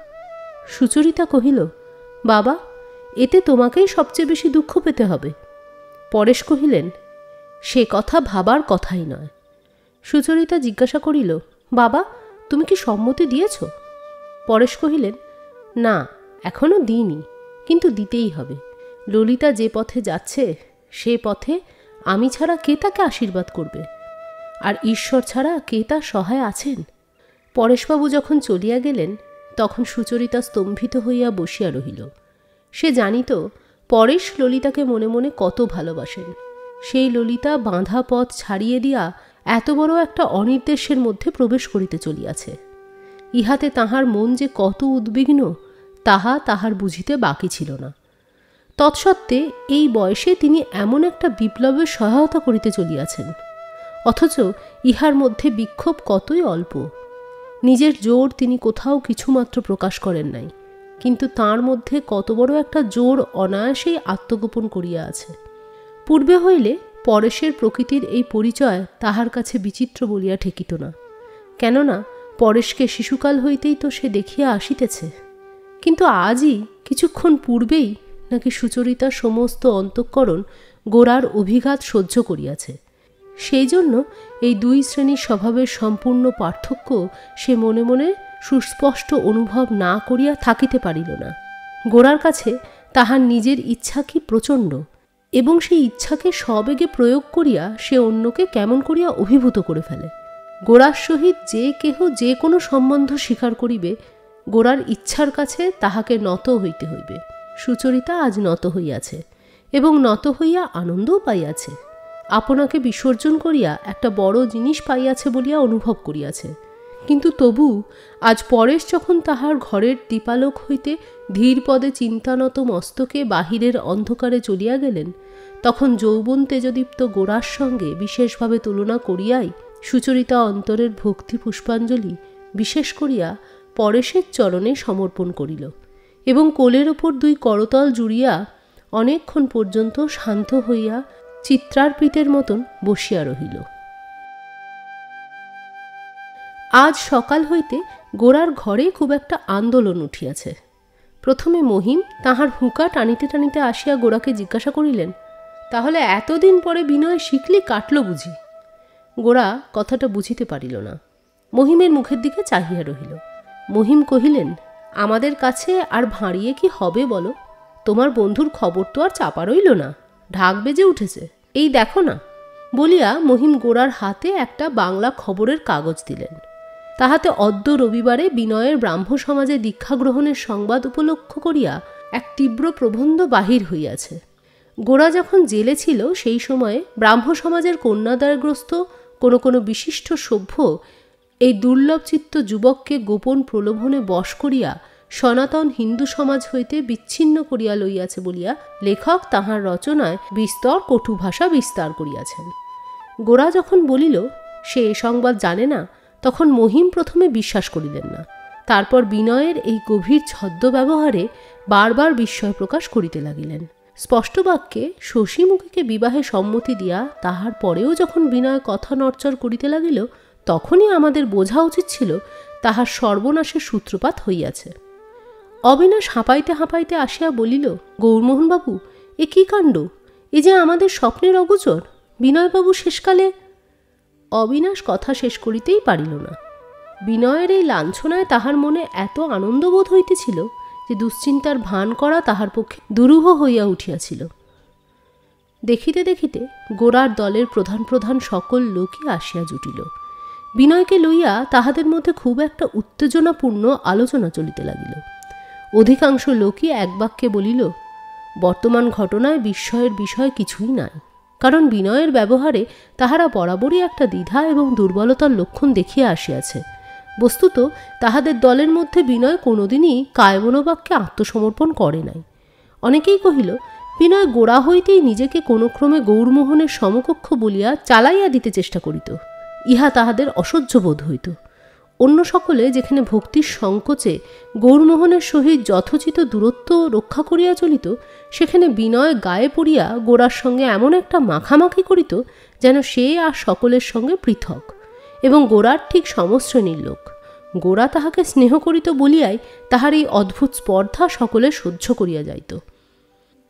সুচরিতা কহিল, বাবা, এতে তোমাকেই সবচেয়ে বেশি দুঃখ পেতে হবে। পরেশ কহিলেন, সে কথা ভাবার কথাই নয়। সুচরিতা জিজ্ঞাসা করিল, বাবা, তুমি কি সম্মতি দিয়েছ? পরেশ কহিলেন, না, এখনো দিইনি, কিন্তু দিতেই হবে। ললিতা যে পথে যাচ্ছে সে পথে আমি ছাড়া কে তাকে আশীর্বাদ করবে? আর ঈশ্বর ছাড়া কে তার সহায় আছেন? পরেশবাবু যখন চলিয়া গেলেন তখন সুচরিতা স্তম্ভিত হইয়া বসিয়া রহিল। সে জানিত পরেশ ললিতাকে মনে মনে কত ভালোবাসেন। সেই ললিতা বাঁধা পথ ছাড়িয়ে দিয়া এত বড় একটা অনির্দেশের মধ্যে প্রবেশ করিতে চলিয়াছে। ইহাতে তাহার মন যে কত উদ্বিগ্ন তাহা তাহার বুঝিতে বাকি ছিল না। তৎসত্ত্বে এই বয়সে তিনি এমন একটা বিপ্লবের সহায়তা করিতে চলিয়াছেন, অথচ ইহার মধ্যে বিক্ষোভ কতই অল্প। নিজের জোর তিনি কোথাও কিছুমাত্র প্রকাশ করেন নাই, কিন্তু তার মধ্যে কত বড় একটা জোর অনায়াসেই আত্মগোপন করিয়া আছে। পূর্বে হইলে পরেশের প্রকৃতির এই পরিচয় তাহার কাছে বিচিত্র বলিয়া ঠেকিত না, কেননা পরেশকে শিশুকাল হইতেই তো সে দেখিয়া আসিতেছে। কিন্তু আজই কিছুক্ষণ পূর্বেই নাকি সুচরিতার সমস্ত অন্তঃকরণ গোরার অভিঘাত সহ্য করিয়াছে। সেই জন্য এই দুই শ্রেণীর স্বভাবের সম্পূর্ণ পার্থক্য সে মনে মনে সুস্পষ্ট অনুভব না করিয়া থাকিতে পারিল না। গোরার কাছে তাহার নিজের ইচ্ছা কি প্রচণ্ড, এবং সেই ইচ্ছাকে সবেগে প্রয়োগ করিয়া সে অন্যকে কেমন করিয়া অভিভূত করে ফেলে। গোরার সহিত যে কেহ যে কোনো সম্বন্ধ স্বীকার করিবে, গোরার ইচ্ছার কাছে তাহাকে নত হইতে হইবে। সুচরিতা আজ নত হইয়াছে এবং নত হইয়া আনন্দও পাইয়াছে। আপনাকে বিসর্জন করিয়া একটা বড় জিনিস পাইয়াছে বলিয়া অনুভব করিয়াছে। কিন্তু তবু আজ পরেশ যখন তাহার ঘরের দীপালোক হইতে ধীর পদে চিন্তানত মস্তকে বাহিরের অন্ধকারে চলিয়া গেলেন, তখন যৌবন তেজদীপ্ত গোরার সঙ্গে বিশেষভাবে তুলনা করিয়াই সুচরিতা অন্তরের ভক্তি পুষ্পাঞ্জলি বিশেষ করিয়া পরেশের চরণে সমর্পণ করিল এবং কোলের ওপর দুই করতল জুড়িয়া অনেকক্ষণ পর্যন্ত শান্ত হইয়া চিত্রার্পিতের মতন বসিয়া রহিল। আজ সকাল হইতে গোরার ঘরে খুব একটা আন্দোলন উঠিয়াছে। প্রথমে মহিম তাহার হুঁকা টানিতে টানিতে আসিয়া গোরাকে জিজ্ঞাসা করিলেন, তাহলে এতদিন পরে বিনয় শিখলি কাটল বুঝি? গোরা কথাটা বুঝিতে পারিল না, মহিমের মুখের দিকে চাহিয়া রহিল। মহিম কহিলেন, আমাদের কাছে আর ভাঁড়িয়ে কি হবে বলো? তোমার বন্ধুর খবর তো আর চাপা রইল না, ঢাক বেজে উঠেছে, এই দেখো না। বলিয়া মহিম গোরার হাতে একটা বাংলা খবরের কাগজ দিলেন। তাহাতে অদ্য রবিবারে বিনয়ের ব্রাহ্ম সমাজে দীক্ষা গ্রহণের সংবাদ উপলক্ষ করিয়া এক তীব্র প্রবন্ধ বাহির হইয়াছে। গোরা যখন জেলে ছিল সেই সময়ে ব্রাহ্ম সমাজের কন্যাদায়গ্রস্ত কোনো কোনো বিশিষ্ট সভ্য এই দুর্লভচিত্ত যুবককে গোপন প্রলোভনে বশ করিয়া সনাতন হিন্দু সমাজ হইতে বিচ্ছিন্ন করিয়া লইয়াছে বলিয়া লেখক তাহার রচনায় বিস্তর কটু ভাষা বিস্তার করিয়াছেন। গোরা যখন বলিল সে এ সংবাদ জানে না, তখন মহিম প্রথমে বিশ্বাস করিলেন না। তারপর বিনয়ের এই গভীর ছদ্ম ব্যবহারে বারবার বিস্ময় প্রকাশ করিতে লাগিলেন। স্পষ্ট বাক্যে শশীমুখীকে বিবাহে সম্মতি দিয়া তাহার পরেও যখন বিনয় কথা নড়চড় করিতে লাগিল, তখনই আমাদের বোঝা উচিত ছিল তাহার সর্বনাশের সূত্রপাত হইয়াছে। অবিনাশ হাঁপাইতে হাঁপাইতে আসিয়া বলিল, গৌরমোহনবাবু, এ কী কাণ্ড! এ যে আমাদের স্বপ্নের অগোচর। বিনয়বাবু শেষকালে... অবিনাশ কথা শেষ করিতেই পারিল না। বিনয়ের এই লাঞ্ছনায় তাহার মনে এত আনন্দবোধ হইতেছিল যে দুশ্চিন্তার ভান করা তাহার পক্ষে দুরূহ হইয়া উঠিয়াছিল। দেখিতে দেখিতে গোরার দলের প্রধান প্রধান সকল লোকই আসিয়া জুটিল। বিনয়কে লইয়া তাহাদের মধ্যে খুব একটা উত্তেজনাপূর্ণ আলোচনা চলিতে লাগিল। অধিকাংশ লোকই এক বাক্যে বলিল, বর্তমান ঘটনায় বিস্ময়ের বিষয় কিছুই নাই, কারণ বিনয়ের ব্যবহারে তাহারা বরাবরই একটা দ্বিধা এবং দুর্বলতার লক্ষণ দেখিয়া আসিয়াছে। বস্তুত তাহাদের দলের মধ্যে বিনয় কোনোদিনই কায়মনোবাক্যে আত্মসমর্পণ করে নাই। অনেকেই কহিল, বিনয় গোড়া হইতেই নিজেকে কোনো ক্রমে গৌরমোহনের সমকক্ষ বলিয়া চালাইয়া দিতে চেষ্টা করিত। ইহা তাহাদের অসহ্য বোধ হইত। অন্য সকলে যেখানে ভক্তির সংকোচে গৌরমোহনের সহিত যথোচিত দূরত্ব রক্ষা করিয়া চলিত, সেখানে বিনয় গায়ে পড়িয়া গোরার সঙ্গে এমন একটা মাখামাখি করিত যেন সে আর সকলের সঙ্গে পৃথক এবং গোরার ঠিক সমশ্রেণীর লোক। গোরা তাহাকে স্নেহ করিত বলিয়াই তাহার এই অদ্ভুত স্পর্ধা সকলে সহ্য করিয়া যাইত।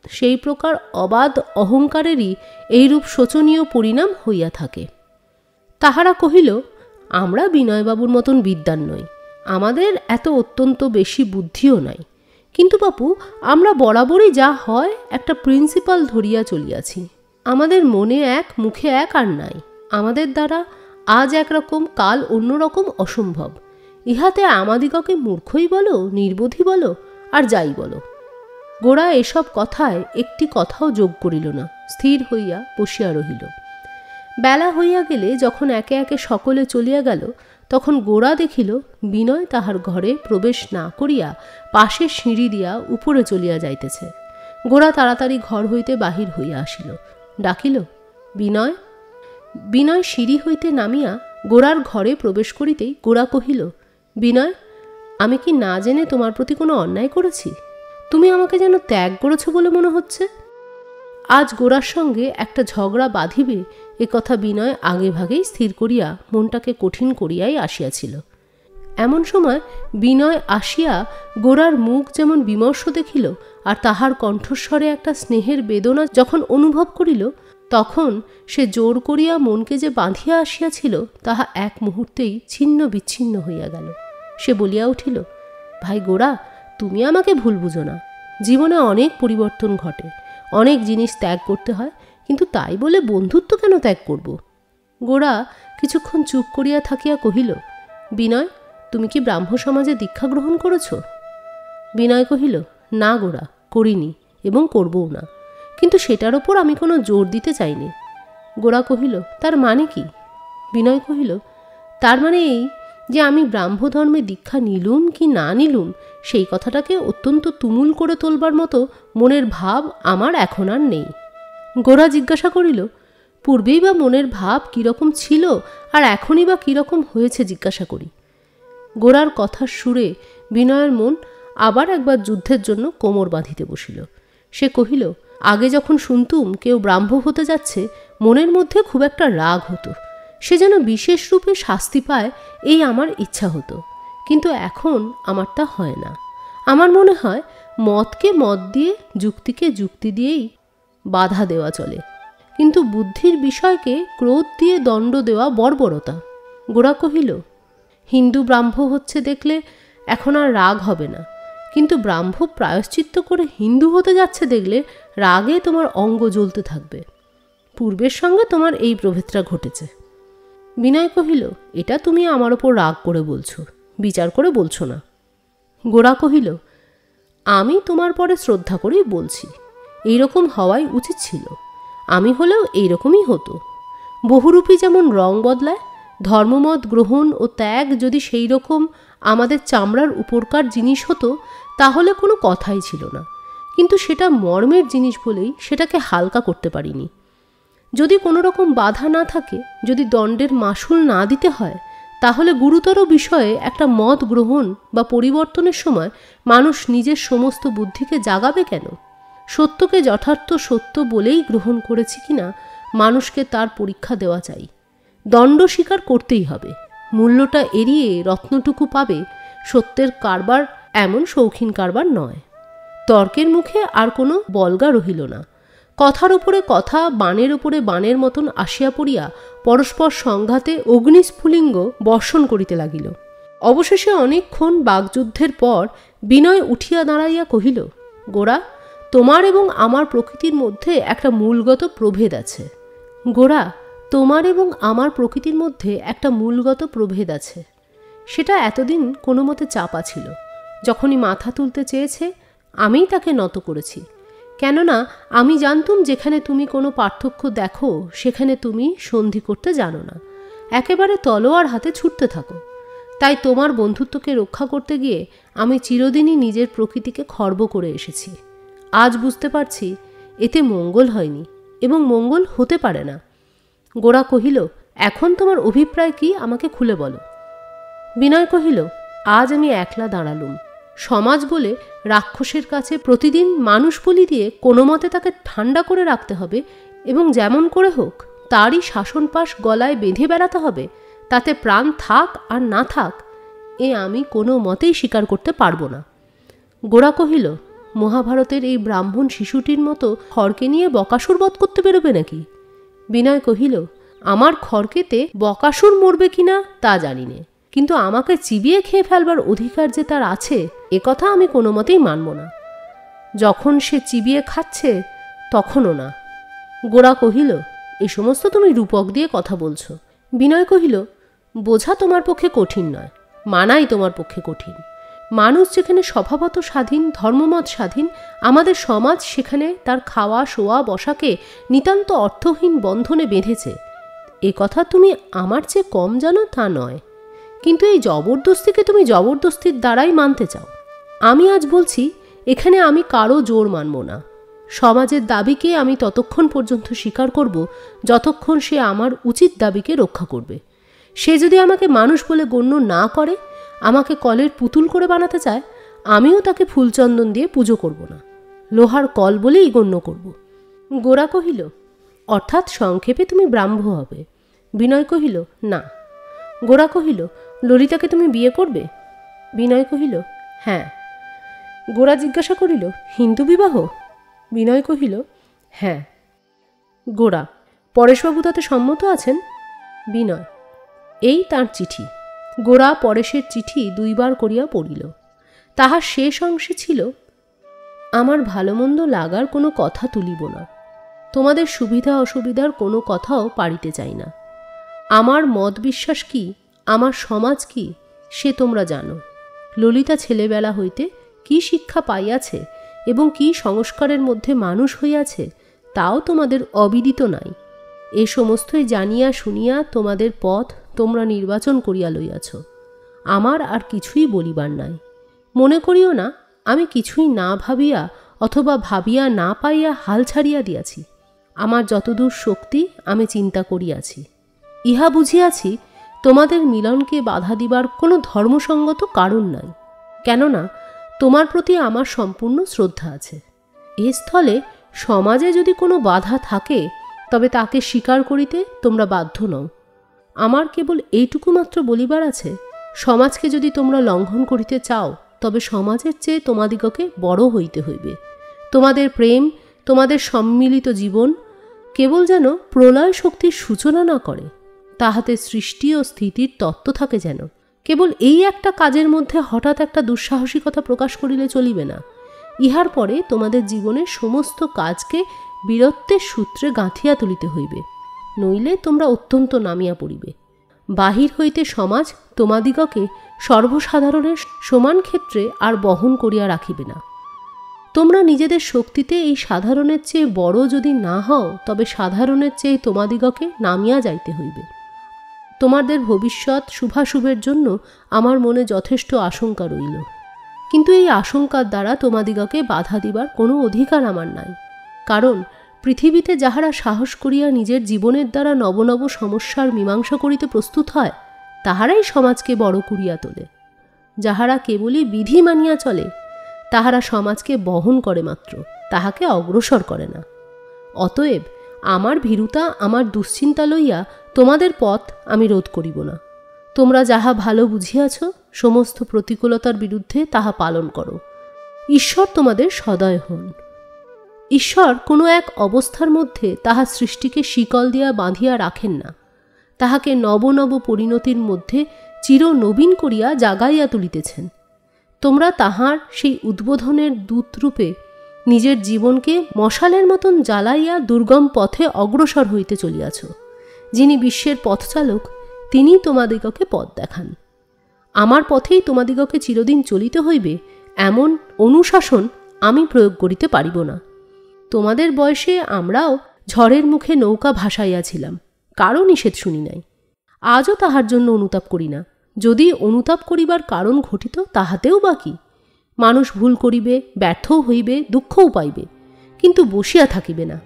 সেই প্রকার অবাধ অহংকারেরই এইরূপ শোচনীয় পরিণাম হইয়া থাকে। তাহারা কহিল, আমরা বিনয়বাবুর মতন বিদ্বান নই, আমাদের এত অত্যন্ত বেশি বুদ্ধিও নাই, কিন্তু বাপু আমরা বরাবরই যা হয় একটা প্রিন্সিপাল ধরিয়া চলিয়াছি। আমাদের মনে এক, মুখে এক আর নাই। আমাদের দ্বারা আজ একরকম কাল অন্যরকম অসম্ভব। ইহাতে আমাদিগকে মূর্খই বলো, নির্বোধী বলো, আর যাই বলো। গোরা এসব কথায় একটি কথাও যোগ করিল না, স্থির হইয়া বসিয়া রহিল। বেলা হইয়া গেলে যখন একে একে সকলে চলিয়া গেল, তখন গোরা দেখিল বিনয় তাহার ঘরে প্রবেশ না করিয়া পাশের সিঁড়ি দিয়া উপরে চলিয়া যাইতেছে। গোরা তাড়াতাড়ি ঘর হইতে বাহির হইয়া আসিল, ডাকিল, বিনয়। বিনয় সিঁড়ি হইতে নামিয়া গোরার ঘরে প্রবেশ করিতেই গোরা কহিল, বিনয়, আমি কি না জেনে তোমার প্রতি কোনো অন্যায় করেছি? তুমি আমাকে যেন ত্যাগ করেছ বলে মনে হচ্ছে। আজ গোরার সঙ্গে একটা ঝগড়া বাঁধিবে এ কথা বিনয় আগে ভাগেই স্থির করিয়া মনটাকে কঠিন করিয়াই আসিয়াছিল। এমন সময় বিনয় আসিয়া গোরার মুখ যেমন বিমর্ষ দেখিল আর তাহার কণ্ঠস্বরে একটা স্নেহের বেদনা যখন অনুভব করিল, তখন সে জোর করিয়া মনকে যে বাঁধিয়া আসিয়াছিল তাহা এক মুহূর্তেই ছিন্ন বিচ্ছিন্ন হইয়া গেল। সে বলিয়া উঠিল, ভাই গোরা, তুমি আমাকে ভুল বুঝো না। জীবনে অনেক পরিবর্তন ঘটে, অনেক জিনিস ত্যাগ করতে হয়, কিন্তু তাই বলে বন্ধুত্ব কেন ত্যাগ করব? গোরা কিছুক্ষণ চুপ করিয়া থাকিয়া কহিল, বিনয়, তুমি কি ব্রাহ্ম সমাজে দীক্ষা গ্রহণ করেছ? বিনয় কহিল, না গোরা, করিনি এবং করবও না, কিন্তু সেটার ওপর আমি কোনো জোর দিতে চাইনি। গোরা কহিল, তার মানে কি? বিনয় কহিল, তার মানে এই যে আমি ব্রাহ্মধর্মে দীক্ষা নিলুম কি না নিলুম সেই কথাটাকে অত্যন্ত তুমুল করে তোলবার মতো মনের ভাব আমার এখন আর নেই। গোরা জিজ্ঞাসা করিল, পূর্বেই বা মনের ভাব কীরকম ছিল আর এখনই বা কীরকম হয়েছে জিজ্ঞাসা করি। গোরার কথার সুরে বিনয়ের মন আবার একবার যুদ্ধের জন্য কোমর বাঁধিতে বসিল। সে কহিল, আগে যখন শুনতুম কেউ ব্রাহ্ম হতে যাচ্ছে, মনের মধ্যে খুব একটা রাগ হতো, সে যেন বিশেষ রূপে শাস্তি পায় এই আমার ইচ্ছা হতো, কিন্তু এখন আমার তা হয় না। আমার মনে হয় মতকে মত দিয়ে, যুক্তিকে যুক্তি দিয়েই বাধা দেওয়া চলে, কিন্তু বুদ্ধির বিষয়কে ক্রোধ দিয়ে দণ্ড দেওয়া বর্বরতা। গোরা কহিল, হিন্দু ব্রাহ্ম হচ্ছে দেখলে এখন আর রাগ হবে না, কিন্তু ব্রাহ্ম প্রায়শ্চিত্ত করে হিন্দু হতে যাচ্ছে দেখলে রাগে তোমার অঙ্গ জ্বলতে থাকবে। পূর্বের সঙ্গে তোমার এই প্রভেদটা ঘটেছে। বিনয় কহিল, এটা তুমি আমার ওপর রাগ করে বলছো, বিচার করে বলছো না। গোরা কহিল, আমি তোমার পরে শ্রদ্ধা করেই বলছি, এইরকম হওয়াই উচিত ছিল। আমি হলেও এইরকমই হতো। বহুরূপী যেমন রং বদলায়, ধর্মমত গ্রহণ ও ত্যাগ যদি সেই রকম আমাদের চামড়ার উপরকার জিনিস হতো তাহলে কোনো কথাই ছিল না, কিন্তু সেটা মর্মের জিনিস বলেই সেটাকে হালকা করতে পারিনি। যদি কোনো রকম বাধা না থাকে, যদি দণ্ডের মাসুল না দিতে হয়, তাহলে গুরুতর বিষয়ে একটা মত গ্রহণ বা পরিবর্তনের সময় মানুষ নিজের সমস্ত বুদ্ধিকে জাগাবে কেন? সত্যকে যথার্থ সত্য বলেই গ্রহণ করেছি কিনা মানুষকে তার পরীক্ষা দেওয়া চাই। দণ্ড স্বীকার করতেই হবে। মূল্যটা এড়িয়ে রত্নটুকু পাবে, সত্যের কারবার এমন শৌখিন কারবার নয়। তর্কের মুখে আর কোনো বলগা রহিল না। কথার উপরে কথা, বাণের উপরে বাণের মতন আসিয়া পড়িয়া পরস্পর সংঘাতে অগ্নিস্ফুলিঙ্গ বর্ষণ করিতে লাগিল। অবশেষে অনেকক্ষণ বাগযুদ্ধের পর বিনয় উঠিয়া দাঁড়াইয়া কহিল, গোরা, তোমার এবং আমার প্রকৃতির মধ্যে একটা মূলগত প্রভেদ আছে। গোরা, তোমার এবং আমার প্রকৃতির মধ্যে একটা মূলগত প্রভেদ আছে। সেটা এতদিন কোনো মতে চাপা ছিল। যখনই মাথা তুলতে চেয়েছে আমিই তাকে নত করেছি। কেননা আমি জানতুম যেখানে তুমি কোনো পার্থক্য দেখো সেখানে তুমি সন্ধি করতে জানো না, একেবারে তলোয়ার হাতে ছুটতে থাকো। তাই তোমার বন্ধুত্বকে রক্ষা করতে গিয়ে আমি চিরদিনই নিজের প্রকৃতিকে খর্ব করে এসেছি। আজ বুঝতে পারছি এতে মঙ্গল হয়নি এবং মঙ্গল হতে পারে না। গোরা কহিল, এখন তোমার অভিপ্রায় কি আমাকে খুলে বলো। বিনয় কহিল, আজ আমি একলা দাঁড়ালুম। সমাজ বলে রাক্ষসের কাছে প্রতিদিন মানুষ বলি দিয়ে কোনো মতে তাকে ঠান্ডা করে রাখতে হবে এবং যেমন করে হোক তারই শাসন পাশ গলায় বেঁধে বেড়াতে হবে, তাতে প্রাণ থাক আর না থাক, এ আমি কোনো মতেই স্বীকার করতে পারবো না। গোরা কহিল, মহাভারতের এই ব্রাহ্মণ শিশুটির মতো খড়কে নিয়ে বকাসুর বধ করতে বেরোবে নাকি? বিনয় কহিল, আমার খড়কেতে বকাসুর মরবে কিনা তা জানি নে, কিন্তু আমাকে চিবিয়ে খেয়ে ফেলবার অধিকার যে তার আছে এ কথা আমি কোনো মতেই মানব না। যখন সে চিবিয়ে খাচ্ছে তখনও না। গোরা কহিল, এ সমস্ত তুমি রূপক দিয়ে কথা বলছো। বিনয় কহিল, বোঝা তোমার পক্ষে কঠিন নয়, মানাই তোমার পক্ষে কঠিন। মানুষ যেখানে স্বভাবত স্বাধীন, ধর্মমত স্বাধীন, আমাদের সমাজ সেখানে তার খাওয়া শোয়া বসাকে নিতান্ত অর্থহীন বন্ধনে বেঁধেছে। এ কথা তুমি আমার চেয়ে কম জানো তা নয়, কিন্তু এই জবরদস্তিকে তুমি জবরদস্তির দ্বারাই মানতে চাও। আমি আজ বলছি, এখানে আমি কারো জোর মানব না। সমাজের দাবিকে আমি ততক্ষণ পর্যন্ত স্বীকার করব যতক্ষণ সে আমার উচিত দাবিকে রক্ষা করবে। সে যদি আমাকে মানুষ বলে গণ্য না করে, আমাকে কলের পুতুল করে বানাতে চায়, আমিও তাকে ফুলচন্দন দিয়ে পুজো করব না, লোহার কল বলেই গণ্য করব। গোরা কহিল, অর্থাৎ সংক্ষেপে তুমি ব্রাহ্ম হবে। বিনয় কহিল, না। গোরা কহিল, ললিতাকে তুমি বিয়ে করবে? বিনয় কহিল, হ্যাঁ। গোরা জিজ্ঞাসা করিল, হিন্দু বিবাহ? বিনয় কহিল, হ্যাঁ। গোরা, পরেশবাবু তাতে সম্মত আছেন? বিনয়, এই তাঁর চিঠি। গোরা পরেশের চিঠি দুইবার করিয়া পড়িল। তাহার শেষ অংশে ছিল, আমার ভালো মন্দ লাগার কোনো কথা তুলিব না, তোমাদের সুবিধা অসুবিধার কোনো কথাও পারিতে চাই না। আমার মত বিশ্বাস কি, আমার সমাজ কি, সে তোমরা জানো। ললিতা ছেলেবেলা হইতে কি শিক্ষা পাইয়াছে এবং কি সংস্কারের মধ্যে মানুষ হইয়াছে তাও তোমাদের অবিদিত নাই। এ সমস্তই জানিয়া শুনিয়া তোমাদের পথ তোমরা নির্বাচন করিয়া লইয়াছ। আমার আর কিছুই বলিবার নাই। মনে করিও না আমি কিছুই না ভাবিয়া অথবা ভাবিয়া না পাইয়া হাল ছাড়িয়া দিয়াছি। আমার যতদূর শক্তি আমি চিন্তা করিয়াছি। ইহা বুঝিয়াছি তোমাদের মিলনকে বাধা দিবার কোনো ধর্মসঙ্গত কারণ নাই, কেননা তোমার প্রতি আমার সম্পূর্ণ শ্রদ্ধা আছে। এ স্থলে সমাজে যদি কোনো বাধা থাকে তবে তাকে স্বীকার করিতে তোমরা বাধ্য নও। আমার কেবল এইটুকু মাত্র বলিবার আছে, সমাজকে যদি তোমরা লঙ্ঘন করিতে চাও তবে সমাজের চেয়ে তোমাদিগকে বড় হইতে হইবে। তোমাদের প্রেম, তোমাদের সম্মিলিত জীবন কেবল যেন প্রলয় শক্তির সূচনা না করে, তাহাতে সৃষ্টি ও স্থিতির তত্ত্ব থাকে যেন। কেবল এই একটা কাজের মধ্যে হঠাৎ একটা দুঃসাহসিকতা প্রকাশ করিলে চলিবে না। ইহার পরে তোমাদের জীবনের সমস্ত কাজকে বীরত্বের সূত্রে গাঁথিয়া তুলিতে হইবে, নইলে তোমরা অত্যন্ত নামিয়া পড়িবে। বাহির হইতে সমাজ তোমাদিগকে সর্বসাধারণের সমান ক্ষেত্রে আর বহন করিয়া রাখিবে না। তোমরা নিজেদের শক্তিতে এই সাধারণের চেয়ে বড় যদি না হও তবে সাধারণের চেয়ে তোমাদিগকে নামিয়া যাইতে হইবে। তোমাদের ভবিষ্যৎ শুভাশুভের জন্য আমার মনে যথেষ্ট আশঙ্কা রইল, কিন্তু এই আশঙ্কার দ্বারা তোমাদিগকে বাধা দিবার কোনো অধিকার আমার নাই। কারণ পৃথিবীতে যাহারা সাহস করিয়া নিজের জীবনের দ্বারা নব নব সমস্যার মীমাংসা করিতে প্রস্তুত হয়, তাহারাই সমাজকে বড় করিয়া তোলে। যাহারা কেবলই বিধি মানিয়া চলে, তাহারা সমাজকে বহন করে মাত্র, তাহাকে অগ্রসর করে না। অতএব আমার ভীরুতা, আমার দুশ্চিন্তা লইয়া তোমাদের পথ আমি রোধ করিব না। তোমরা যাহা ভালো বুঝিয়াছ, সমস্ত প্রতিকূলতার বিরুদ্ধে তাহা পালন করো। ঈশ্বর তোমাদের সদয় হন। ঈশ্বর কোনো এক অবস্থার মধ্যে তাহার সৃষ্টিকে শিকল দিয়া বাঁধিয়া রাখেন না, তাহাকে নব নব পরিণতির মধ্যে চির নবীন করিয়া জাগাইয়া তুলিতেছেন। তোমরা তাহার সেই উদ্বোধনের দূতরূপে নিজের জীবনকে মশালের মতন জ্বালাইয়া দুর্গম পথে অগ্রসর হইতে চলিয়াছ। যিনি বিশ্বের পথচালক, তিনি তোমাদিগকে পথ দেখান। আমার পথেই তোমাদিগকে চিরদিন চলিতে হইবে এমন অনুশাসন আমি প্রয়োগ করিতে পারিব না। তোমাদের বয়সে আমরাও ঝড়ের মুখে নৌকা ভাসাইয়াছিলাম, কারো নিষেধ শুনি নাই। আজও তাহার জন্য অনুতাপ করি না। যদি অনুতাপ করিবার কারণ ঘটিত, তাহাতেও বা কি? মানুষ ভুল করিবে, ব্যর্থও হইবে, দুঃখও পাইবে, কিন্তু বসিয়া থাকিবে না।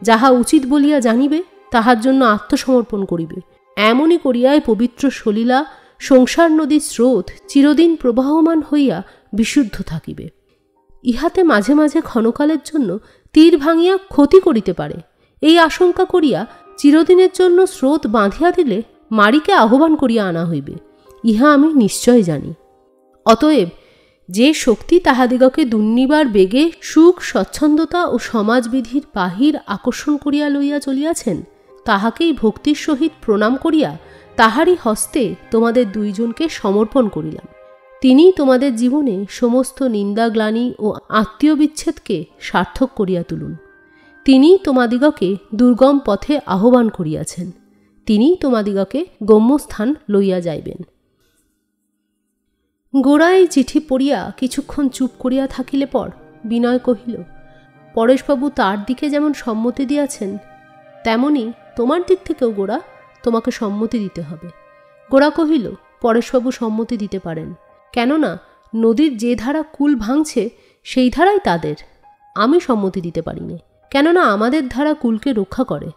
যাহা উচিত বলিয়া জানিবে, তাহার জন্য আত্মসমর্পণ করিবে। এমনই করিয়াই পবিত্র সলিলা সংসার নদীর স্রোত চিরদিন প্রবাহমান হইয়া বিশুদ্ধ থাকিবে। ইহাতে মাঝে মাঝে ক্ষণকালের জন্য তীর ভাঙিয়া ক্ষতি করিতে পারে, এই আশঙ্কা করিয়া চিরদিনের জন্য স্রোত বাঁধিয়া দিলে মারিকে আহ্বান করিয়া আনা হইবে, ইহা আমি নিশ্চয় জানি। অতএব যে শক্তি তাহাদিগকে দুর্নিবার বেগে সুখ, স্বচ্ছন্দতা ও সমাজবিধির বাহির আকর্ষণ করিয়া লইয়া চলিয়াছেন, তাহাকেই ভক্তির সহিত প্রণাম করিয়া তাহারই হস্তে তোমাদের দুইজনকে সমর্পণ করিলাম। তিনি তোমাদের জীবনে সমস্ত নিন্দাগ্লানি ও আত্মীয় বিচ্ছেদকে সার্থক করিয়া তুলুন। তিনি তোমাদিগকে দুর্গম পথে আহ্বান করিয়াছেন, তিনি তোমাদিগকে গম্যস্থান লইয়া যাইবেন। গোরা এই চিঠি পড়িয়া কিছুক্ষণ চুপ করিয়া থাকিলে পর বিনয় কহিল, পরেশবাবু তার দিকে যেমন সম্মতি দিয়াছেন, তেমনি তোমার দিক থেকেও গোরা তোমাকে সম্মতি দিতে হবে। গোরা কহিল, পরেশবাবু সম্মতি দিতে পারেন, কেননা নদীর যে ধারা কুল ভাঙছে সেই ধারাই তাদের। আমি সম্মতি দিতে পারি না, কেননা আমাদের ধারা কুলকে রক্ষা করে।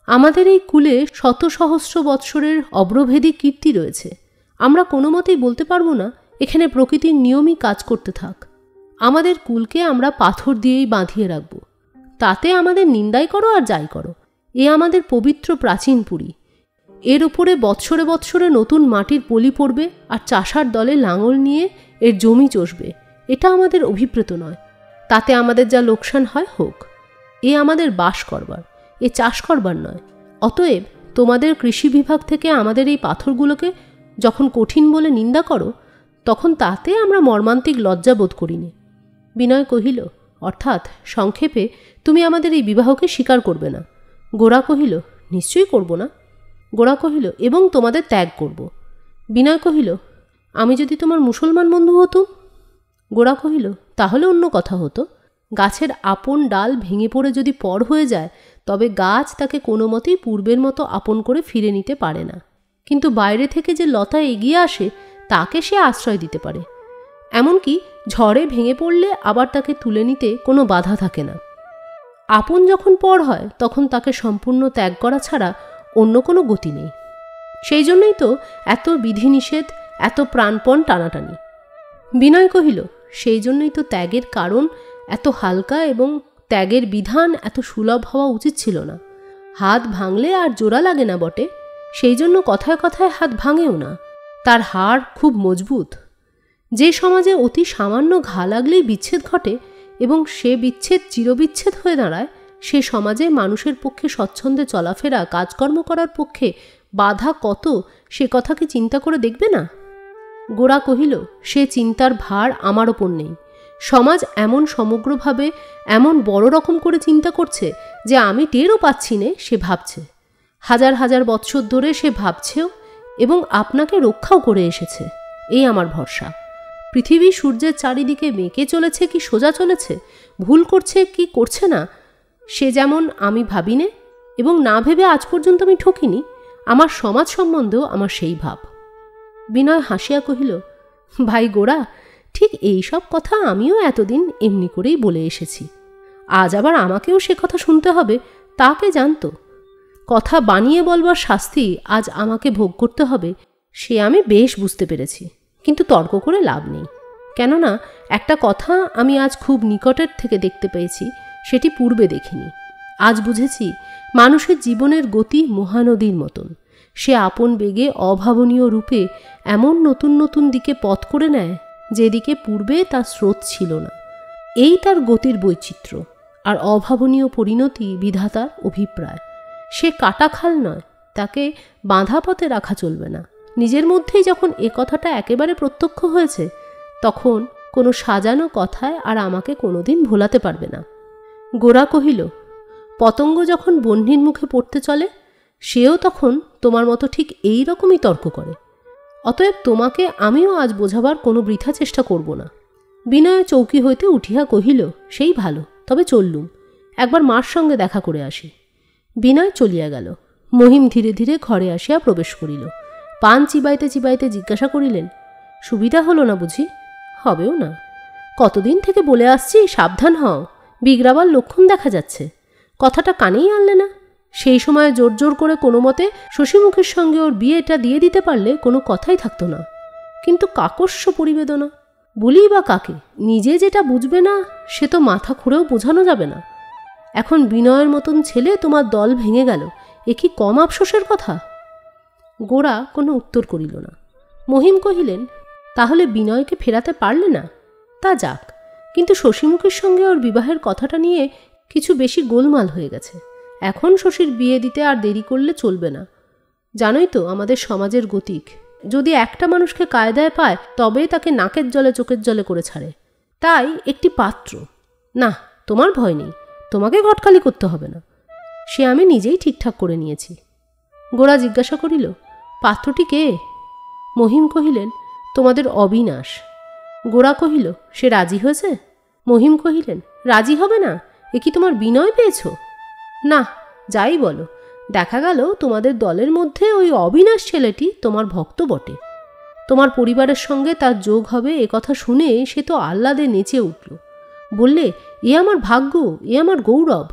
আমাদের এই কুলে শত সহস্র বৎসরের অব্রভেদী কীর্তি রয়েছে। আমরা কোনো মতেই বলতে পারবো না এখানে প্রকৃতির নিয়মই কাজ করতে থাক। আমাদের কুলকে আমরা পাথর দিয়েই বাঁধিয়ে রাখব, তাতে আমাদের নিন্দাই করো আর যাই করো। এ আমাদের পবিত্র প্রাচীন পুরী, এর উপরে বৎসরে বৎসরে নতুন মাটির পলি পড়বে আর চাষার দলে লাঙল নিয়ে এর জমি চষবে। এটা আমাদের অভিপ্রেত নয়, তাতে আমাদের যা লোকসান হয় হোক। এ আমাদের বাস করবার, এ চাষ করবার নয়। অতএব তোমাদের কৃষি বিভাগ থেকে আমাদের এই পাথরগুলোকে যখন কঠিন বলে নিন্দা করো, তখন তাতে আমরা মর্মান্তিক লজ্জা বোধ করিনি। বিনয় কহিল, অর্থাৎ সংক্ষেপে তুমি আমাদের এই বিবাহকে স্বীকার করবে না। গোরা কহিল, নিশ্চয়ই করব না। গোরা কহিল, এবং তোমাদের ত্যাগ করব। বিনয় কহিল, আমি যদি তোমার মুসলমান বন্ধু হতুম? গোরা কহিল, তাহলে অন্য কথা হতো। গাছের আপন ডাল ভেঙে পড়ে যদি পর হয়ে যায়, তবে গাছ তাকে কোনো মতেই পূর্বের মতো আপন করে ফিরে নিতে পারে না, কিন্তু বাইরে থেকে যে লতা এগিয়ে আসে তাকে সে আশ্রয় দিতে পারে। এমনকি ঝড়ে ভেঙে পড়লে আবার তাকে তুলে নিতে কোনো বাধা থাকে না। আপন যখন পর হয়, তখন তাকে সম্পূর্ণ ত্যাগ করা ছাড়া অন্য কোনো গতি নেই। সেই জন্যই তো এত বিধিনিষেধ, এত প্রাণপণ টানাটানি। বিনয় কহিল, সেই জন্যই তো ত্যাগের কারণ এত হালকা এবং ত্যাগের বিধান এত সুলভ হওয়া উচিত ছিল না। হাত ভাঙলে আর জোড়া লাগে না বটে, সেই জন্য কথায় কথায় হাত ভাঙেও না, তার হাড় খুব মজবুত। যে সমাজে অতি সামান্য ঘা লাগলেই বিচ্ছেদ ঘটে এবং সে বিচ্ছেদ চিরবিচ্ছেদ হয়ে দাঁড়ায়, সে সমাজে মানুষের পক্ষে স্বচ্ছন্দে চলাফেরা, কাজকর্ম করার পক্ষে বাধা কত, সে কথা কি চিন্তা করে দেখবে না? গোরা কহিল, সে চিন্তার ভার আমার ওপর নেই। সমাজ এমন সমগ্রভাবে, এমন বড় রকম করে চিন্তা করছে যে আমি টেরও পাচ্ছি নে সে ভাবছে। হাজার হাজার বৎসর ধরে সে ভাবছেও এবং আপনাকে রক্ষাও করে এসেছে, এই আমার ভরসা। পৃথিবী সূর্যের চারিদিকে বেঁকে চলেছে কি সোজা চলেছে, ভুল করছে কি করছে না, সে যেমন আমি ভাবি নে এবং না ভেবে আজ পর্যন্ত আমি ঠকিনি, আমার সমাজ সম্বন্ধেও আমার সেই ভাব। বিনয় হাসিয়া কহিল, ভাই গোরা, ঠিক এই সব কথা আমিও এতদিন এমনি করেই বলে এসেছি। আজ আবার আমাকেও সে কথা শুনতে হবে তাকে জানতো। কথা বানিয়ে বলবার শাস্তি আজ আমাকে ভোগ করতে হবে সে আমি বেশ বুঝতে পেরেছি, কিন্তু তর্ক করে লাভ নেই। কেননা একটা কথা আমি আজ খুব নিকটের থেকে দেখতে পেয়েছি, সেটি পূর্বে দেখিনি। আজ বুঝেছি মানুষের জীবনের গতি মহানদীর মতন। সে আপন বেগে অভাবনীয় রূপে এমন নতুন নতুন দিকে পথ করে নেয় যেদিকে পূর্বে তার স্রোত ছিল না। এই তার গতির বৈচিত্র্য, আর অভাবনীয় পরিণতি বিধাতার অভিপ্রায়। সে কাটা খাল নয়, তাকে বাঁধা পথে রাখা চলবে না। নিজের মধ্যেই যখন এ কথাটা একেবারে প্রত্যক্ষ হয়েছে, তখন কোনো সাজানো কথায় আর আমাকে কোনোদিন ভোলাতে পারবে না। গোরা কহিল, পতঙ্গ যখন বহ্নির মুখে পড়তে চলে, সেও তখন তোমার মতো ঠিক এই রকমই তর্ক করে। অতএব তোমাকে আমিও আজ বোঝাবার কোনো বৃথা চেষ্টা করব না। বিনয় চৌকি হইতে উঠিয়া কহিল, সেই ভালো, তবে চললুম, একবার মার সঙ্গে দেখা করে আসি। বিনয় চলিয়া গেল। মহিম ধীরে ধীরে ঘরে আসিয়া প্রবেশ করিল। পান চিবাইতে চিবাইতে জিজ্ঞাসা করিলেন, সুবিধা হলো না বুঝি? হবেও না। কতদিন থেকে বলে আসছি সাবধান হও, বিগড়াবার লক্ষণ দেখা যাচ্ছে। কথাটা কানেই আনলে না। সেই সময় জোর জোর করে কোনো মতে শশীমুখীর সঙ্গে ওর বিয়েটা দিয়ে দিতে পারলে কোনো কথাই থাকতো না। কিন্তু কাকস্য পরিবেদনা, বলি বা কাকে? নিজে যেটা বুঝবে না সে তো মাথা খুঁড়েও বোঝানো যাবে না। এখন বিনয়ের মতন ছেলে তোমার দল ভেঙে গেল, এ কি কম আফসোসের কথা? গোরা কোনো উত্তর করিল না। মহিম কহিলেন, তাহলে বিনয়কে ফেরাতে পারলে না? তা যাক, কিন্তু শশীমুখীর সঙ্গে ওর বিবাহের কথাটা নিয়ে কিছু বেশি গোলমাল হয়ে গেছে। এখন শশীর বিয়ে দিতে আর দেরি করলে চলবে না। জানোই তো আমাদের সমাজের গতিক, যদি একটা মানুষকে কায়দায় পায় তবে তাকে নাকের জলে চোখের জলে করে ছাড়ে। তাই একটি পাত্র, না তোমার ভয় নেই, তোমাকে ঘটখালি করতে হবে না, সে আমি নিজেই ঠিকঠাক করে নিয়েছি। গোরা জিজ্ঞাসা করিল, পাত্রটি কে? মহিম কহিলেন, তোমাদের অবিনাশ। গোরা কহিল, সে রাজি হয়েছে? মহিম কহিলেন, রাজি হবে না? এ কি তোমার বিনয় পেয়েছ? না, যাই বলো, দেখা গেল তোমাদের দলের মধ্যে ওই অবিনাশ ছেলেটি তোমার ভক্ত বটে। তোমার পরিবারের সঙ্গে তার যোগ হবে এ কথা শুনে সে তো আহ্লাদে নেচে উঠল। বললে, এ আমার ভাগ্য, এ আমার গৌরব।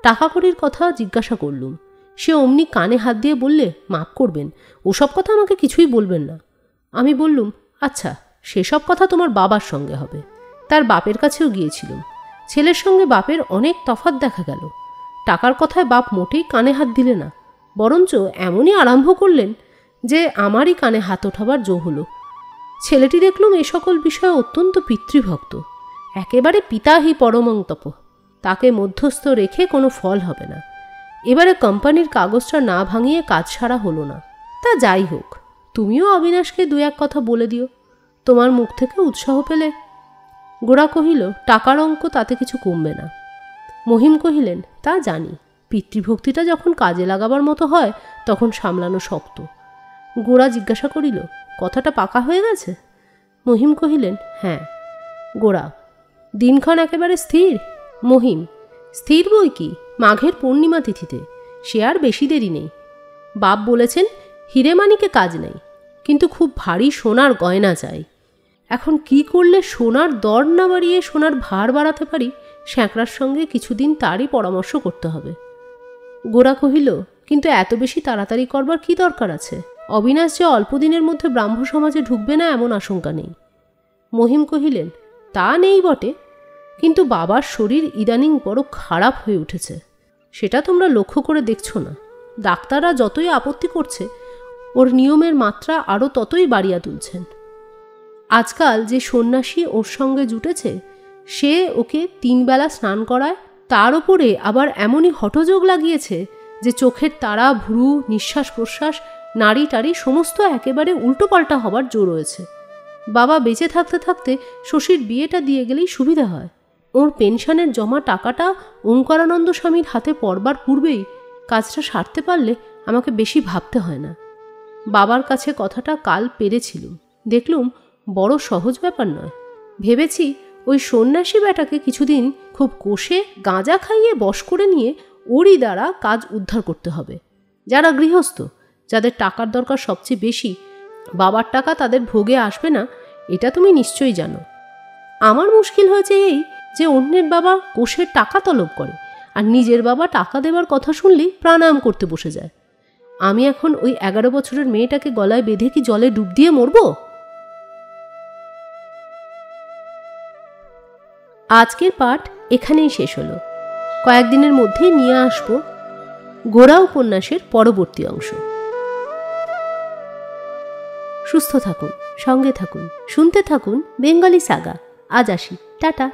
টাকা কড়ির কথা জিজ্ঞাসা করলুম। সে অমনি কানে হাত দিয়ে বললে, মাপ করবেন, ওসব কথা আমাকে কিছুই বলবেন না। আমি বললুম, আচ্ছা, সেসব কথা তোমার বাবার সঙ্গে হবে। তার বাপের কাছেও গিয়েছিলুম। ছেলের সঙ্গে বাপের অনেক তফাৎ দেখা গেল। টাকার কথায় বাপ মোটেই কানে হাত দিলে না, বরঞ্চ এমনই আরম্ভ করলেন যে আমারই কানে হাত ওঠাবার জো হলো। ছেলেটি দেখলুম এ সকল বিষয়ে অত্যন্ত পিতৃভক্ত, একেবারে পিতাহি পরমং তপ। তাকে মধ্যস্থ রেখে কোনো ফল হবে না। এবারে কোম্পানির কাগজটা না ভাঙিয়ে কাজ সারা হলো না। তা যাই হোক, তুমিও অবিনাশকে দু এক কথা বলে দিও, তোমার মুখ থেকে উৎসাহ পেলে। গোরা কহিল, টাকার অঙ্ক তাতে কিছু কমবে না। মহিম কহিলেন, তা জানি, পিতৃভক্তিটা যখন কাজে লাগাবার মতো হয় তখন সামলানো শক্ত। গোরা জিজ্ঞাসা করিল, কথাটা পাকা হয়ে গেছে? মহিম কহিলেন, হ্যাঁ। গোরা, দিনক্ষণ একেবারে স্থির? মহিম, স্থির বই কি, মাঘের পূর্ণিমা তিথিতে, সে আর বেশি দেরি নেই। বাপ বলেছেন হিরেমানিকে কাজ নেই, কিন্তু খুব ভারী সোনার গয়না চাই। এখন কি করলে সোনার দর না বাড়িয়ে সোনার ভার বাড়াতে পারি, স্যাঁকড়ার সঙ্গে কিছুদিন তারই পরামর্শ করতে হবে। গোরা কহিল, কিন্তু এত বেশি তাড়াতাড়ি করবার কি দরকার আছে? অবিনাশ যে অল্প দিনের মধ্যে ব্রাহ্ম সমাজে ঢুকবে না এমন আশঙ্কা নেই। মহিম কহিলেন, তা নেই বটে, কিন্তু বাবার শরীর ইদানিং বড় খারাপ হয়ে উঠেছে, সেটা তোমরা লক্ষ্য করে দেখছ না? ডাক্তাররা যতই আপত্তি করছে, ওর নিয়মের মাত্রা আরও ততই বাড়িয়া তুলছেন। আজকাল যে সন্ন্যাসী ওর সঙ্গে জুটেছে, সে ওকে 3 বেলা স্নান করায়, তার ওপরে আবার এমনই হঠযোগ লাগিয়েছে যে চোখের তারা, ভ্রু, নিঃশ্বাস প্রশ্বাস, নাড়ি টাড়ি সমস্ত একেবারে উল্টোপাল্টা হবার জো রয়েছে। বাবা বেঁচে থাকতে থাকতে শশীর বিয়েটা দিয়ে গেলেই সুবিধা হয়। ওর পেনশনের জমা টাকাটা ওঙ্কারানন্দ স্বামীর হাতে পড়বার পূর্বেই কাজটা সারতে পারলে আমাকে বেশি ভাবতে হয় না। বাবার কাছে কথাটা কাল পেরেছিলুম, দেখলুম বড় সহজ ব্যাপার নয়। ভেবেছি ওই সন্ন্যাসী বেটাকে কিছুদিন খুব কষে গাঁজা খাইয়ে বশ করে নিয়ে ওরই দ্বারা কাজ উদ্ধার করতে হবে। যারা গৃহস্থ যাদের টাকার দরকার সবচেয়ে বেশি, বাবার টাকা তাদের ভোগে আসবে না এটা তুমি নিশ্চয়ই জানো। আমার মুশকিল হয়েছে এই যে অন্যের বাবা কোষের টাকা তলব করে, আর নিজের বাবা টাকা দেওয়ার কথা শুনলেই প্রাণায়াম করতে বসে যায়। আমি এখন ওই 11 বছরের মেয়েটাকে গলায় বেঁধে কি জলে ডুব দিয়ে মরব? আজকের পাঠ এখানেই শেষ হলো। কয়েকদিনের মধ্যেই নিয়ে আসবো গোরা উপন্যাসের পরবর্তী অংশ। সুস্থ থাকুন, সঙ্গে থাকুন, শুনতে থাকুন বেঙ্গলি সাগা। আজ আসি, টাটা।